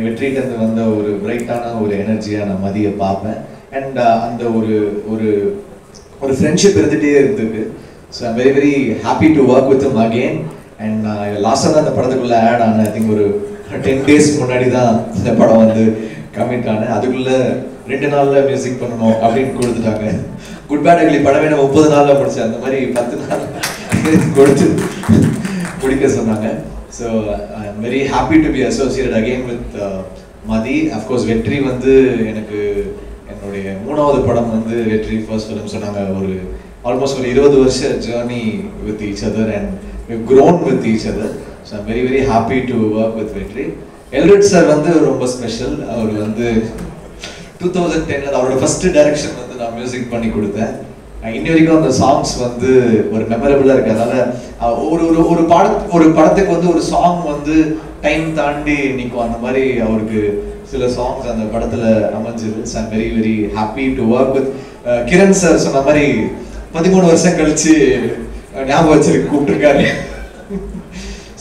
[SPEAKER 9] வெற்றிகிட்டேருந்து வந்த ஒரு பிரைட்டான ஒரு எனர்ஜியாக நான் மதியை பார்ப்பேன். அண்ட் அந்த ஒரு ஃப்ரெண்ட்ஷிப் இருந்துகிட்டே இருந்தது. So I'm very very happy to work with him again. And லாஸ்ட்டாக தான் அந்த படத்துக்குள்ளே ஆட் ஆனேன். ஐ திங்க் ஒரு 10 days முன்னாடி தான் இந்த படம் வந்து கமிட் ஆனேன். அதுக்குள்ளே 2 நாளில் மியூசிக் பண்ணணும் அப்படின்னு கொடுத்துட்டாங்க. குட் பேட் அக்லி படமே நான் 30 நாளில் முடிச்சேன். அந்த மாதிரி 10 நாள் கொடுத்து முடிக்க சொன்னாங்க. So I am very happy to be associate again with Mathi. Of course வெற்றி வந்து எனக்கு என்னுடைய 3வது படம் வந்து வெற்றி ஃபர்ஸ்ட் ஃபிலிம் சொன்னாங்க. ஒரு ஆல்மோஸ்ட் ஒரு 20 வருஷ journey with each other and we've grown with each other. So I'm very very happy to work with வெற்றி. எல்ரிட் சார் வந்து ரொம்ப ஸ்பெஷல். அவர் வந்து 2010 அவரோட ஃபர்ஸ்ட் டைரக்ஷன் வந்து நான் மியூசிக் பண்ணி கொடுத்தேன். இன்னி வரைக்கும் அந்த சாங்ஸ் வந்து ஒரு மெமரபிளாக இருக்குது. அதனால் ஒரு படத்துக்கு வந்து ஒரு சாங் வந்து டைம் தாண்டி நிற்கும். அந்த மாதிரி அவருக்கு சில சாங்ஸ் அந்த படத்தில் அமைஞ்சிது. So I'm very very happy to work with Kiran sir. சொன்ன மாதிரி 13 வருஷம் கழிச்சு ஞாபகம் வச்சிருக்கு கூப்பிட்டுருக்காரு.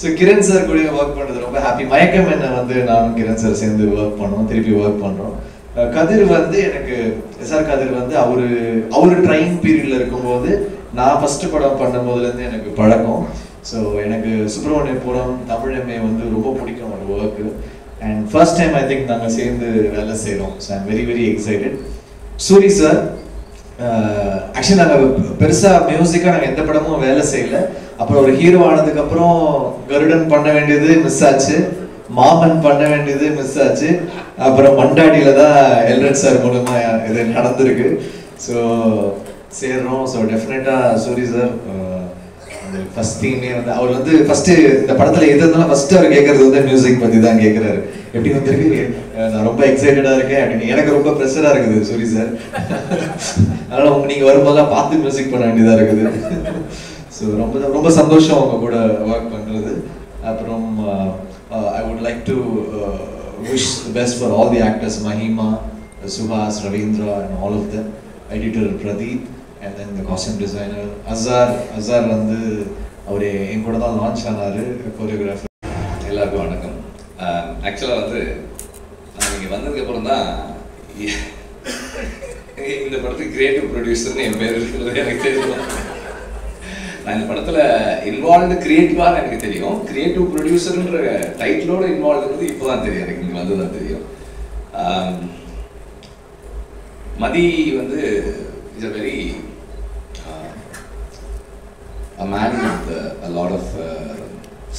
[SPEAKER 9] ஸோ கிரண் சார் கூட ஒர்க் பண்ணுறது ரொம்ப ஹாப்பி. மயக்கம் என்ன வந்து நானும் கிரண் சார் சேர்ந்து ஒர்க் பண்ணோம், திருப்பி ஒர்க் பண்ணுறோம். கதிர் வந்து எனக்கு எஸ்ஆர் கதிர் வந்து அவரு ட்ரைனிங் பீரியட்ல இருக்கும்போது நான் ஃபர்ஸ்ட் படம் பண்ணும் போதுலேருந்து எனக்கு பழக்கம். ஸோ எனக்கு சுப்பிரமணியபுரம் தமிழ் எம்ஏ வந்து ரொம்ப பிடிக்கும் ஒரு work. And first time I think நாங்கள் சேர்ந்து வேலை செய்கிறோம். So I'm very very excited. Soori sir, actually நாங்கள் பெருசாக மியூசிக்காக நாங்கள் எந்த படமும் வேலை செய்யலை. அப்புறம் ஒரு ஹீரோ ஆனதுக்கப்புறம் கருடன் பண்ண வேண்டியது மிஸ் ஆச்சு, மாமன் பண்ண வேண்டியது மிஸ் ஆச்சு. அப்புறம் மண்டாடியில் தான் எல்ரட் சார் மூலமாக இது நடந்திருக்கு. ஸோ சேர்றோம். ஸோ டெஃபினட்டாக சூரி சார் ஃபர்ஸ்ட் தீமே வந்து அவர் வந்து ஃபர்ஸ்ட்டு இந்த படத்தில் எது இருந்தாலும் ஃபர்ஸ்ட்டு அவர் கேட்கறது வந்து மியூசிக் பற்றி தான் கேட்குறாரு. எப்படி வந்திருக்கு, நான் ரொம்ப எக்ஸைட்டடாக இருக்கேன் அப்படின்னு. எனக்கு ரொம்ப ப்ரெஷராக இருக்குது சூரி சார். அதனால் நீங்கள் வரும்போதெல்லாம் பார்த்து மியூசிக் பண்ண வேண்டியதாக இருக்குது. ஸோ ரொம்ப ரொம்ப சந்தோஷம் அவங்க கூட ஒர்க் பண்ணுறது. அப்புறம் I would like to wish the best for all the actors, Mahima, Subhas, Ravindra and all of them, editor Pradeep and then the costume designer Azhar வந்து அவர் என் கூட தான் லான்ச் ஆனார், கோரியோகிராஃபர்.
[SPEAKER 10] எல்லாருக்கும் வணக்கம். ஆக்சுவலாக வந்து நீங்கள் வந்ததுக்கப்புறம் தான் இந்த படத்துக்கு கிரியேட்டிவ் ப்ரொடியூசர்னு என் பேர் இருக்கிறது எனக்கு தெரியும். நான் இந்த படத்தில் இன்வால்வ்டு கிரியேட்டிவாக எனக்கு தெரியும். கிரியேட்டிவ் ப்ரொடியூசர்ன்ற டைட்டிலோட இன்வால்வ் இருந்தது இப்போ தான் தெரியும், எனக்கு இங்கே வந்து தான் தெரியும். மதி வந்து is a very a man with a lot of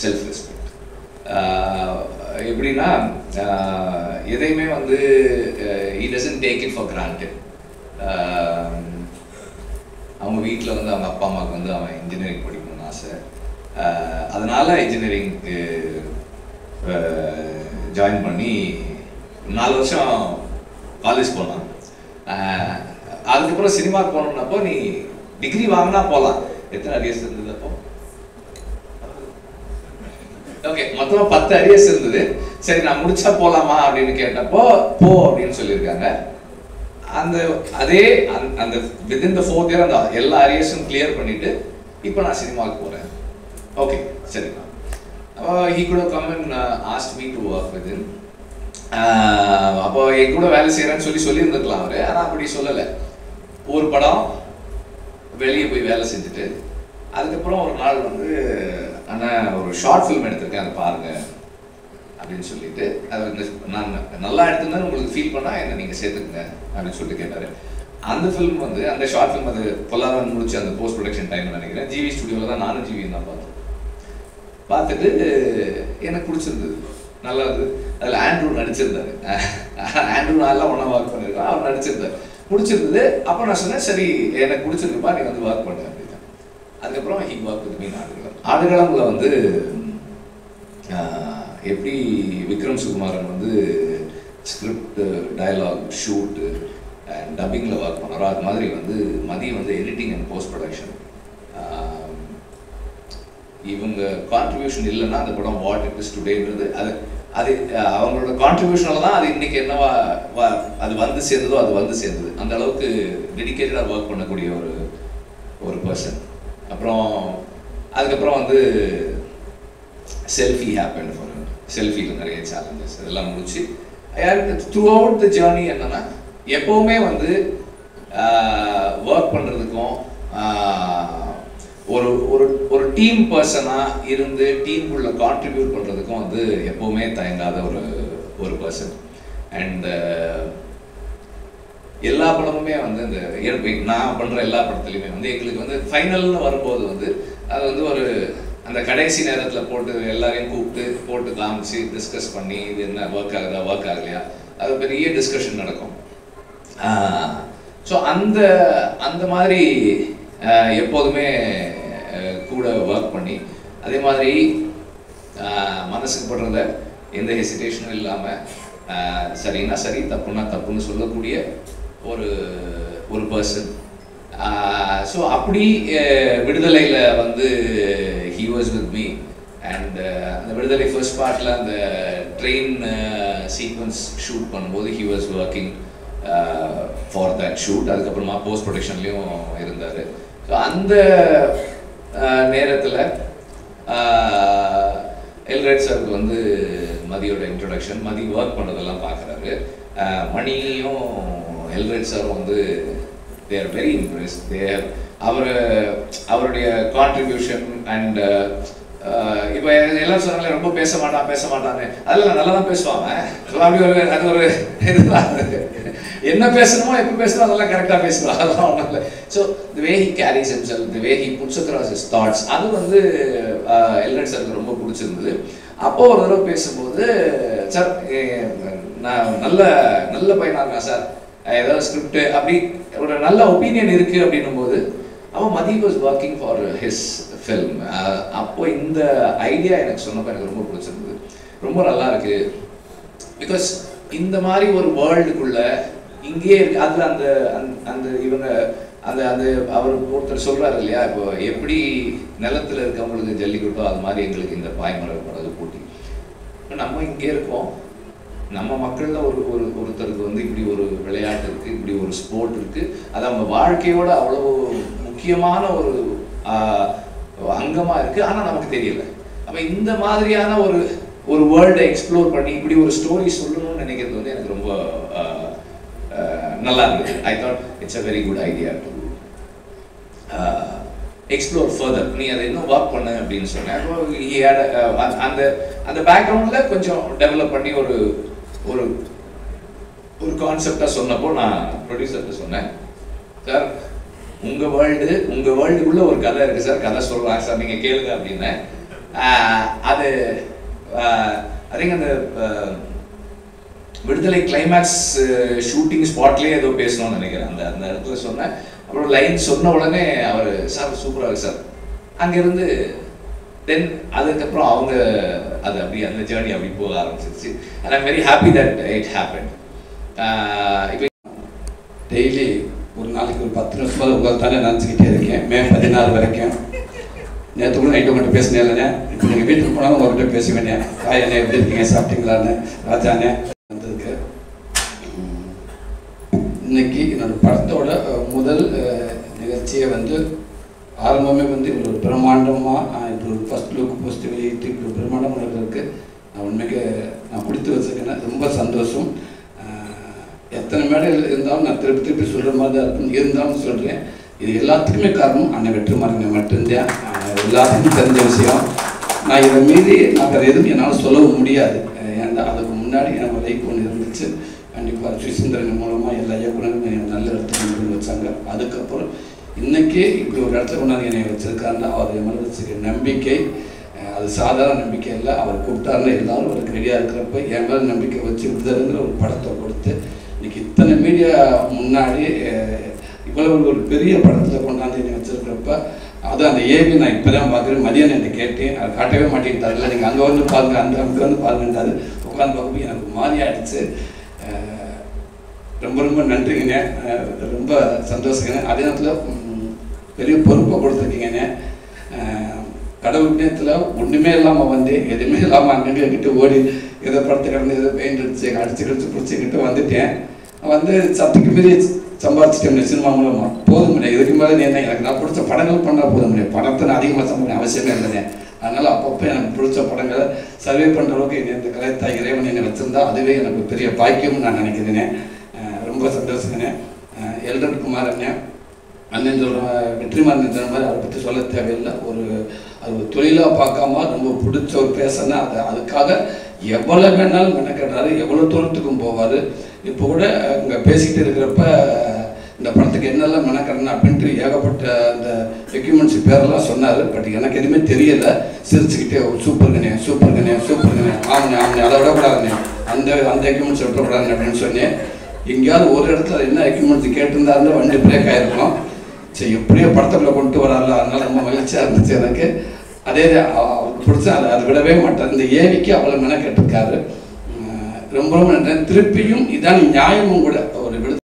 [SPEAKER 10] self-respect. எப்படின்னா எதையுமே வந்து he doesn't take it for granted. அவங்க வீட்டில் வந்து அவங்க அப்பா அம்மாவுக்கு வந்து அவன் இன்ஜினியரிங் படிக்கணும்னு ஆசை. அதனால் இன்ஜினியரிங்க்கு ஜாயின் பண்ணி 4 வருஷம் காலேஜ் போனான். அதுக்கப்புறம் சினிமாவுக்கு போனோம்னப்போ நீ டிகிரி வாங்கினா போகலாம். எத்தனை அரியர்ஸ் இருந்தது அப்போ? ஓகே, மொத்தமாக 10 அரியர்ஸ் இருந்தது. சரி நான் முடிச்சா போலாமா அப்படின்னு கேட்டப்போ போ அப்படின்னு சொல்லியிருக்காங்க. அந்த அதே அந்த வித்தின் த 4th year அந்த எல்லா அரியர்ஸும் கிளியர் பண்ணிட்டு இப்போ நான் சினிமாவுக்கு போறேன். ஓகே சரிண்ணா. he could have come and asked me to work with him. அப்போ என் கூட வேலை செய்யறேன்னு சொல்லி இருந்திருக்கலாம் அவரு. ஆனால் அப்படி சொல்லலை. ஒரு படம் வெளியே போய் வேலை செஞ்சுட்டு அதுக்கப்புறம் ஒரு நாள் வந்து ஆனால் ஒரு ஷார்ட் ஃபிலிம் எடுத்திருக்கேன் அதை பாருங்க அப்படின்னு சொல்லிட்டு அதை வந்து நான் நல்லா எடுத்திருந்தேன் உங்களுக்கு ஃபீல் பண்ணால் என்ன நீங்கள் சேர்த்துக்குங்க அப்படின்னு சொல்லிட்டு கேட்டார். அந்த ஃபிலிம் வந்து அந்த ஷார்ட் ஃபிலிம் அது பொல்லாதான் முடிச்சு அந்த போஸ்ட் ப்ரொடக்ஷன் டைம் நினைக்கிறேன். ஜிவி ஸ்டுடியோவில் தான் நானும் ஜிவியும் தான் பார்த்துட்டு எனக்கு பிடிச்சிருந்தது, நல்லா இருந்தது. அதில் ஆண்ட்ரூ நடிச்சிருந்தாரு. ஆண்ட்ரூ நான்லாம் ஒன்றா ஒர்க் பண்ணியிருக்கேன், அவர் நடிச்சிருந்தார், பிடிச்சிருந்தது. அப்போ நான் சொன்னேன் சரி எனக்கு பிடிச்சிருக்குப்பா நீ வந்து ஒர்க் பண்ண அப்படின்னு. அதுக்கப்புறம் he work with me Aadukalam. ஆடுகளம்ல வந்து எப்படி விக்ரம் சுகுமாரன் வந்து ஸ்கிரிப்ட் டயலாக் ஷூட்டு அண்ட் டப்பிங்கில் ஒர்க் பண்ணாரோ அது மாதிரி வந்து மதி வந்து எடிட்டிங் அண்ட் போஸ்ட் ப்ரொடக்ஷன். இவங்க கான்ட்ரிபியூஷன் இல்லைன்னா அந்த படம் வாட் இட் இஸ் டுடேன்றது அது அவங்களோட கான்ட்ரிபியூஷனால தான் அது இன்னைக்கு என்னவா அது வந்து சேர்ந்தது. அந்த அளவுக்கு டெடிக்கேட்டடாக ஒர்க் பண்ணக்கூடிய ஒரு பர்சன். அப்புறம் அதுக்கப்புறம் வந்து செல்ஃபி ஹேப்பன் ஃபார் செல்ஃபியில் நிறைய சேலஞ்சஸ் இதெல்லாம் முடிச்சு த்ரூ அவுட் த ஜேர்னி என்னன்னா எப்போவுமே வந்து ஒர்க் பண்ணுறதுக்கும் ஒரு டீம் பர்சனாக இருந்து டீமுக்குள்ள கான்ட்ரிபியூட் பண்ணுறதுக்கும் வந்து எப்போவுமே தயங்காத ஒரு பர்சன். அண்ட் எல்லா படமுமே வந்து இந்த நான் பண்ணுற எல்லா படத்துலையுமே வந்து எங்களுக்கு வந்து ஃபைனல்னு வரும்போது வந்து அது வந்து ஒரு அந்த கடைசி நேரத்தில் போட்டு எல்லாரையும் கூப்பிட்டு போட்டு காமிச்சு டிஸ்கஸ் பண்ணி இது என்ன ஒர்க் ஆகுதா ஒர்க் ஆகலையா அது பெரிய டிஸ்கஷன் நடக்கும். ஸோ அந்த மாதிரி எப்போதுமே கூட ஒர்க் பண்ணி அதே மாதிரி மனசுக்கு படுறத எந்த ஹெசிடேஷனும் இல்லாமல் சரின்னா சரி தப்புன்னா தப்புன்னு சொல்லக்கூடிய ஒரு பர்சன். ஸோ அப்படி விடுதலையில் வந்து he was with me. And அந்த விடுதலை ஃபர்ஸ்ட் பார்ட்டில் அந்த ட்ரெயின் சீக்வன்ஸ் ஷூட் பண்ணும்போது he was working for that shoot. அதுக்கப்புறமா போஸ்ட் ப்ரொடக்ஷன்லேயும் இருந்தார். ஸோ அந்த நேரத்தில் எல்ரைட் சாருக்கு வந்து மதியோட இன்ட்ரொடக்ஷன், மதி ஒர்க் பண்ணுறதெல்லாம் பார்க்குறாரு. மணியும் எல்ரைட் சாரும் வந்து they are very impressed. அவருடைய கான்ட்ரிபியூஷன் அண்ட் இப்போ எல்லாரும் சொன்னாங்களே ரொம்ப பேச மாட்டான்னு அதெல்லாம் நல்லா தான் பேசுவாங்க. அப்படி அது ஒரு இதுதான் என்ன பேசணுமோ எப்போ பேசணும் அதெல்லாம் கரெக்டாக பேசுவாங்க, அதெல்லாம் ஒன்றும் இல்லை. So the way he carries himself, the way he puts across his thoughts அது வந்து எல்ரைட் சாருக்கு ரொம்ப பிடிச்சிருந்தது. அப்போ ஒரு தடவை பேசும்போது சார் நான் நல்ல பையனாக இருக்கேன் சார், ஏதாவது ஸ்கிரிப்ட் அப்படி ஒரு நல்ல ஒப்பீனியன் இருக்குது அப்படின்னும் போது அவன் Mathi was working for his film. அப்போ இந்த ஐடியா எனக்கு சொன்னப்போ எனக்கு ரொம்ப பிடிச்சிருந்தது, ரொம்ப நல்லா இருக்கு. பிகாஸ் இந்த மாதிரி ஒரு வேர்ல்டுக்குள்ள இங்கேயே இருக்கு. அதில் அந்த இவங்க அந்த அவர் ஒருத்தர் சொல்றாரு இல்லையா, இப்போ எப்படி நிலத்தில் இருக்கவங்களுக்கு ஜல்லிக்கட்டோ அது மாதிரி எங்களுக்கு இந்த பாய்மர படகு போட்டி. இப்போ நம்ம இங்கே இருக்கோம், நம்ம மக்களில் ஒருத்தருக்கு வந்து இப்படி ஒரு விளையாட்டு இருக்குது, இப்படி ஒரு ஸ்போர்ட் இருக்குது, அது அவங்க வாழ்க்கையோட அவ்வளோ முக்கியமான ஒரு அங்கமாக இருக்குது, ஆனால் நமக்கு தெரியல. அப்போ இந்த மாதிரியான ஒரு வேர்ல்டை எக்ஸ்ப்ளோர் பண்ணி இப்படி ஒரு ஸ்டோரி சொல்லணும்னு நினைக்கிறது வந்து எனக்கு ரொம்ப நல்லா இருந்தது. I thought it's a very good idea to explore further. நீ அதை இன்னும் ஒர்க் பண்ணு அப்படின்னு சொன்னேன். அந்த பேக்ரவுண்டில் கொஞ்சம் டெவலப் பண்ணி ஒரு கான்செப்டாக சொன்னப்போ நான் ப்ரொடியூசர்கிட்ட சொன்னேன், சார் உங்கள் வேர்ல்டுக்குள்ளே ஒரு கதை இருக்குது சார், கதை சொல்கிறாங்க சார், நீங்கள் கேளுங்க அப்படின்னேன். அது அதிக அந்த விடுதலை கிளைமேக்ஸ் ஷூட்டிங் ஸ்பாட்லேயே ஏதோ பேசணும்னு நினைக்கிறேன். அந்த இடத்துல சொன்னேன். அப்புறம் லைன் சொன்ன உடனே அவர் சார் சூப்பராக இருக்கு சார் அங்கேருந்து தென் அதுக்கப்புறம் அவங்க அது அப்படி அந்த ஜேர்னி அப்படி போக ஆரம்பிச்சிருச்சு. And I'm very happy that it happen. இப்போ
[SPEAKER 11] டெய்லி ஒரு நாளைக்கு ஒரு 10 நிமிஷம் உங்களை தானே நினச்சிக்கிட்டே இருக்கேன். மே 14 வரைக்கும் நேற்று கூட நைட்டு உங்கள்கிட்ட பேசினேன் இல்லைண்ணே, இப்போ நீங்கள் வீட்டுக்கு போனாலும் உங்கள்கிட்ட பேசுவேண்ணே. அண்ணே எப்படி இருக்கீங்க, சாப்பிட்டீங்களான்னு. ராஜாண்ணே வந்திருக்கு. இன்னைக்கு என்னோட படத்தோட முதல் நிகழ்ச்சியை வந்து ஆரம்பமே வந்து இப்படி ஒரு பிரம்மாண்டமாக இப்படி ஒரு ஃபஸ்ட் லுக் போஸ்ட் வெளியிட்டு இப்படி ஒரு பிரம்மாண்டமாக இருக்கிறதுக்கு நான் உண்மைக்கு நான் கொடுத்து வச்சுருக்கேன். ரொம்ப சந்தோஷம். எத்தனை மேடைகள் இருந்தாலும் நான் திருப்பி திருப்பி சொல்கிற மாதிரி தான் இருக்கும். இருந்தாலும் சொல்கிறேன், இது எல்லாத்துக்குமே காரணம் அண்ணன் வெற்றிமாறன் மட்டும்தான். எல்லாத்துக்கும் தெரிஞ்ச விஷயம். நான் இதை மீறி நான் வேறு எதுவும் என்னால் சொல்லவும் முடியாது. ஏன்னா அதுக்கு முன்னாடி நம்ம லைஃப் ஒன்று இருந்துச்சு. கண்டிப்பாக சுசீந்திரன் மூலமாக எல்லா இயக்குனரும் என்னை நல்ல இடத்துக்கு கொண்டு வச்சாங்க. அதுக்கப்புறம் இன்றைக்கி இப்படி ஒரு இடத்துல கொண்டாந்து என்னை வச்சுருக்காருன்னா அவர் என் மேலே வச்சுருக்க நம்பிக்கை அது சாதாரண நம்பிக்கை இல்லை. அவர் கூப்பிட்டாருன்னு எல்லாரும் அவருக்கு ரெடியாக இருக்கிறப்ப என் மேலே நம்பிக்கை வச்சு விடுதலுங்கிற ஒரு படத்தை கொடுத்து இன்றைக்கி இத்தனை மீடியா முன்னாடி இவ்வளவு ஒரு பெரிய படத்தில் கொண்டாந்து என்னை வச்சுருக்கிறப்ப அது அந்த ஏவி நான் இப்போ தான் பார்க்குறேன். மதியம் என்னை கேட்டேன், அதை காட்டவே மாட்டேங்கிட்டார். இல்லை நீங்கள் அங்கே வந்து பாருங்கள், அங்கே வந்து பாருங்கன்றாரு. உட்காந்து பார்க்கும்போது எனக்கு மாறி ஆகிடுச்சு. ரொம்ப ரொம்ப நன்றிங்கண்ணே, ரொம்ப சந்தோஷங்கண்ணே. அதே நேரத்தில் பெரிய பொறுப்பை கொடுத்துருக்கீங்கண்ணே. கடவுள் நேரத்தில் ஒன்றுமே இல்லாமல் வந்து எதுவுமே இல்லாமல் அங்கங்கே கிட்ட ஓடி எதை படத்தை கிடந்து எதை பெயிண்ட் அடித்து பிடிச்சிக்கிட்டு வந்துட்டேன். வந்து சத்துக்கு மீறி சம்பாதிச்சிட்டேன் சினிமா மூலமாக. போதும் முடியாது, இதுக்கு மேலே நீ என்ன, எனக்கு நான் பிடிச்ச படங்கள் பண்ணால் போதும் முடியாது. படத்தை நான் அதிகமாக சம்பாதிக்க அவசியமே இல்லைண்ணே. அதனால் அப்பப்போ எனக்கு பிடிச்ச படங்களை சர்வே பண்ணுற அளவுக்கு என்னை இந்த கலைத்தாய் இறைவன் என்னை வச்சுருந்தா அதுவே எனக்கு பெரிய பாக்கியம்னு நான் நினைக்கிறேனே. ரொம்ப சந்தோஷங்கண்ணே. எல்டன் குமார் அண்ணன் அண்ணன் வெற்றிமாறன் சொன்ன மாதிரி அதை பற்றி சொல்ல தேவையில்லை. அது ஒரு தொழிலாக பார்க்காம ரொம்ப பிடிச்ச ஒரு பேசனா அதுக்காக எவ்வளோ வேணாலும் மெனக்கடுறாரு, எவ்வளோ தூரத்துக்கும் போவார். இப்போ கூட இங்கே பேசிக்கிட்டு இருக்கிறப்ப இந்த படத்துக்கு என்னெல்லாம் மெனக்கடணும் அப்படின்ட்டு ஏகப்பட்ட அந்த எக்யூப்மெண்ட்ஸ் பேரெல்லாம் சொன்னார். பட் எனக்கு எதுவுமே தெரியலை. சிரிச்சுக்கிட்டே சூப்பர் கண்ணே சூப்பர் கண்ணே சூப்பர் கண்ணே ஆமாண்ணே ஆமாண்ணே அதை விடக்கூடாதுண்ணே, அந்த எக்யூப்மெண்ட்ஸ் விடக்கூடாதுண்ணே அப்படின்னு சொன்னேன். எங்கேயாவது ஒரு இடத்துல என்ன எக்யூப்மெண்ட்ஸ் கேட்டிருந்தாருன்னு வண்டி பிரேக் ஆகிருக்கணும். சரி எப்படியோ படத்துக்குள்ளே கொண்டு வரால, அதனால ரொம்ப மகிழ்ச்சியாக இருந்துச்சு எனக்கு. அதே அவருக்கு பிடிச்சா அதை விடவே மாட்டார். இந்த ஏவிக்கு அவ்வளோ மென கேட்டிருக்காரு. ரொம்ப ரொம்ப நன்றி. திருப்பியும் இதான் நியாயமும் கூட ஒரு